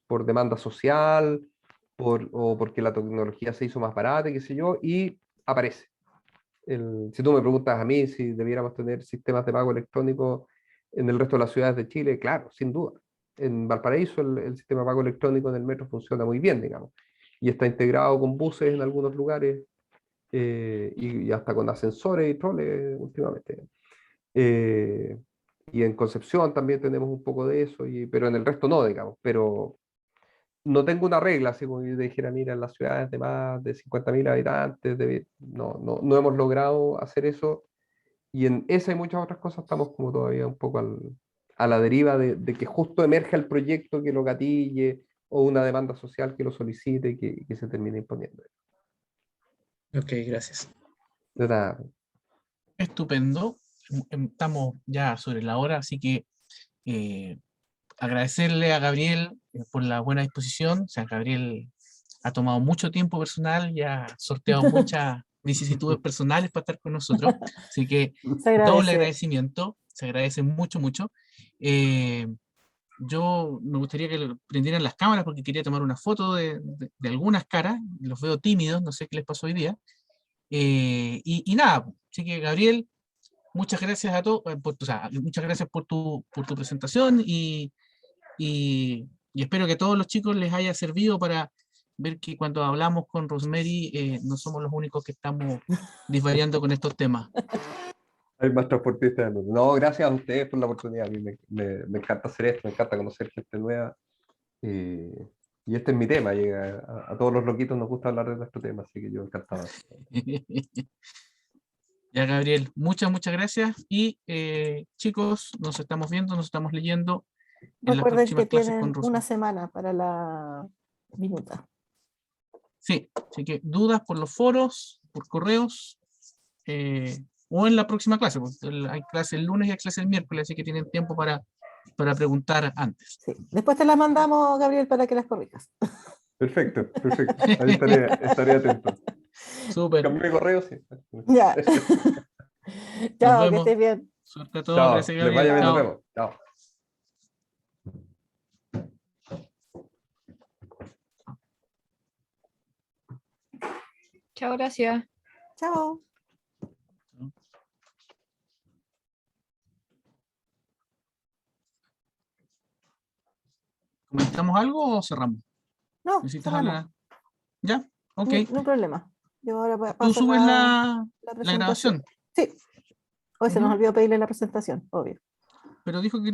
por demanda social, o porque la tecnología se hizo más barata, qué sé yo, y aparece. Si tú me preguntas a mí si debiéramos tener sistemas de pago electrónico en el resto de las ciudades de Chile, claro, sin duda. En Valparaíso el sistema de pago electrónico en el metro funciona muy bien, digamos, y está integrado con buses en algunos lugares y hasta con ascensores y troles últimamente. Eh, y en Concepción también tenemos un poco de eso, pero en el resto no, digamos. Pero no tengo una regla, así como yo te dijera, mira, en las ciudades de más de 50.000 habitantes, no hemos logrado hacer eso. Y en esa y muchas otras cosas estamos como todavía un poco a la deriva de que justo emerja el proyecto que lo gatille o una demanda social que lo solicite y que se termine imponiendo. Ok, gracias. De nada. Estupendo. Estamos ya sobre la hora, así que agradecerle a Gabriel por la buena disposición. O sea, Gabriel ha tomado mucho tiempo personal y ha sorteado muchas vicisitudes personales para estar con nosotros. Así que Se doble agradece. agradecimiento, se agradece mucho, mucho. Yo me gustaría que prendieran las cámaras porque quería tomar una foto de algunas caras. Los veo tímidos, no sé qué les pasó hoy día. Y nada, así que Gabriel, muchas gracias a todos, muchas gracias por tu presentación y espero que a todos los chicos les haya servido para ver que cuando hablamos con Rosemary no somos los únicos que estamos disvariando con estos temas. Hay más transportistas del mundo. No, gracias a ustedes por la oportunidad. A mí me encanta hacer esto, me encanta conocer gente nueva. Y este es mi tema. A todos los loquitos nos gusta hablar de nuestro tema, así que yo encantado. Ya, Gabriel, muchas gracias. Y chicos, nos estamos viendo, nos estamos leyendo en las Recuerden próximas que clases con tienen Rosemary. una semana para la minuta. Sí, así que dudas por los foros, por correos, o en la próxima clase, porque hay clase el lunes y hay clase el miércoles, así que tienen tiempo para preguntar antes. Sí. Después te las mandamos, Gabriel, para que las corrijas. Perfecto. Ahí estaré atento. Súper. Cambié mi correo, sí. Ya. Nos Chao, que vemos. estés bien. Suerte a todos. Chao, Gracias, les Gabriel. vaya bien, nos Chao. vemos. Chao. Chao, gracias. Chao. ¿Comentamos algo o cerramos? No, ¿Necesitas cerramos. hablar? ¿Ya? Ok. No hay problema. Yo ahora Tú paso subes la la presentación. grabación. Sí. Hoy se nos Ujú. olvidó pedirle la presentación, obvio. Pero dijo que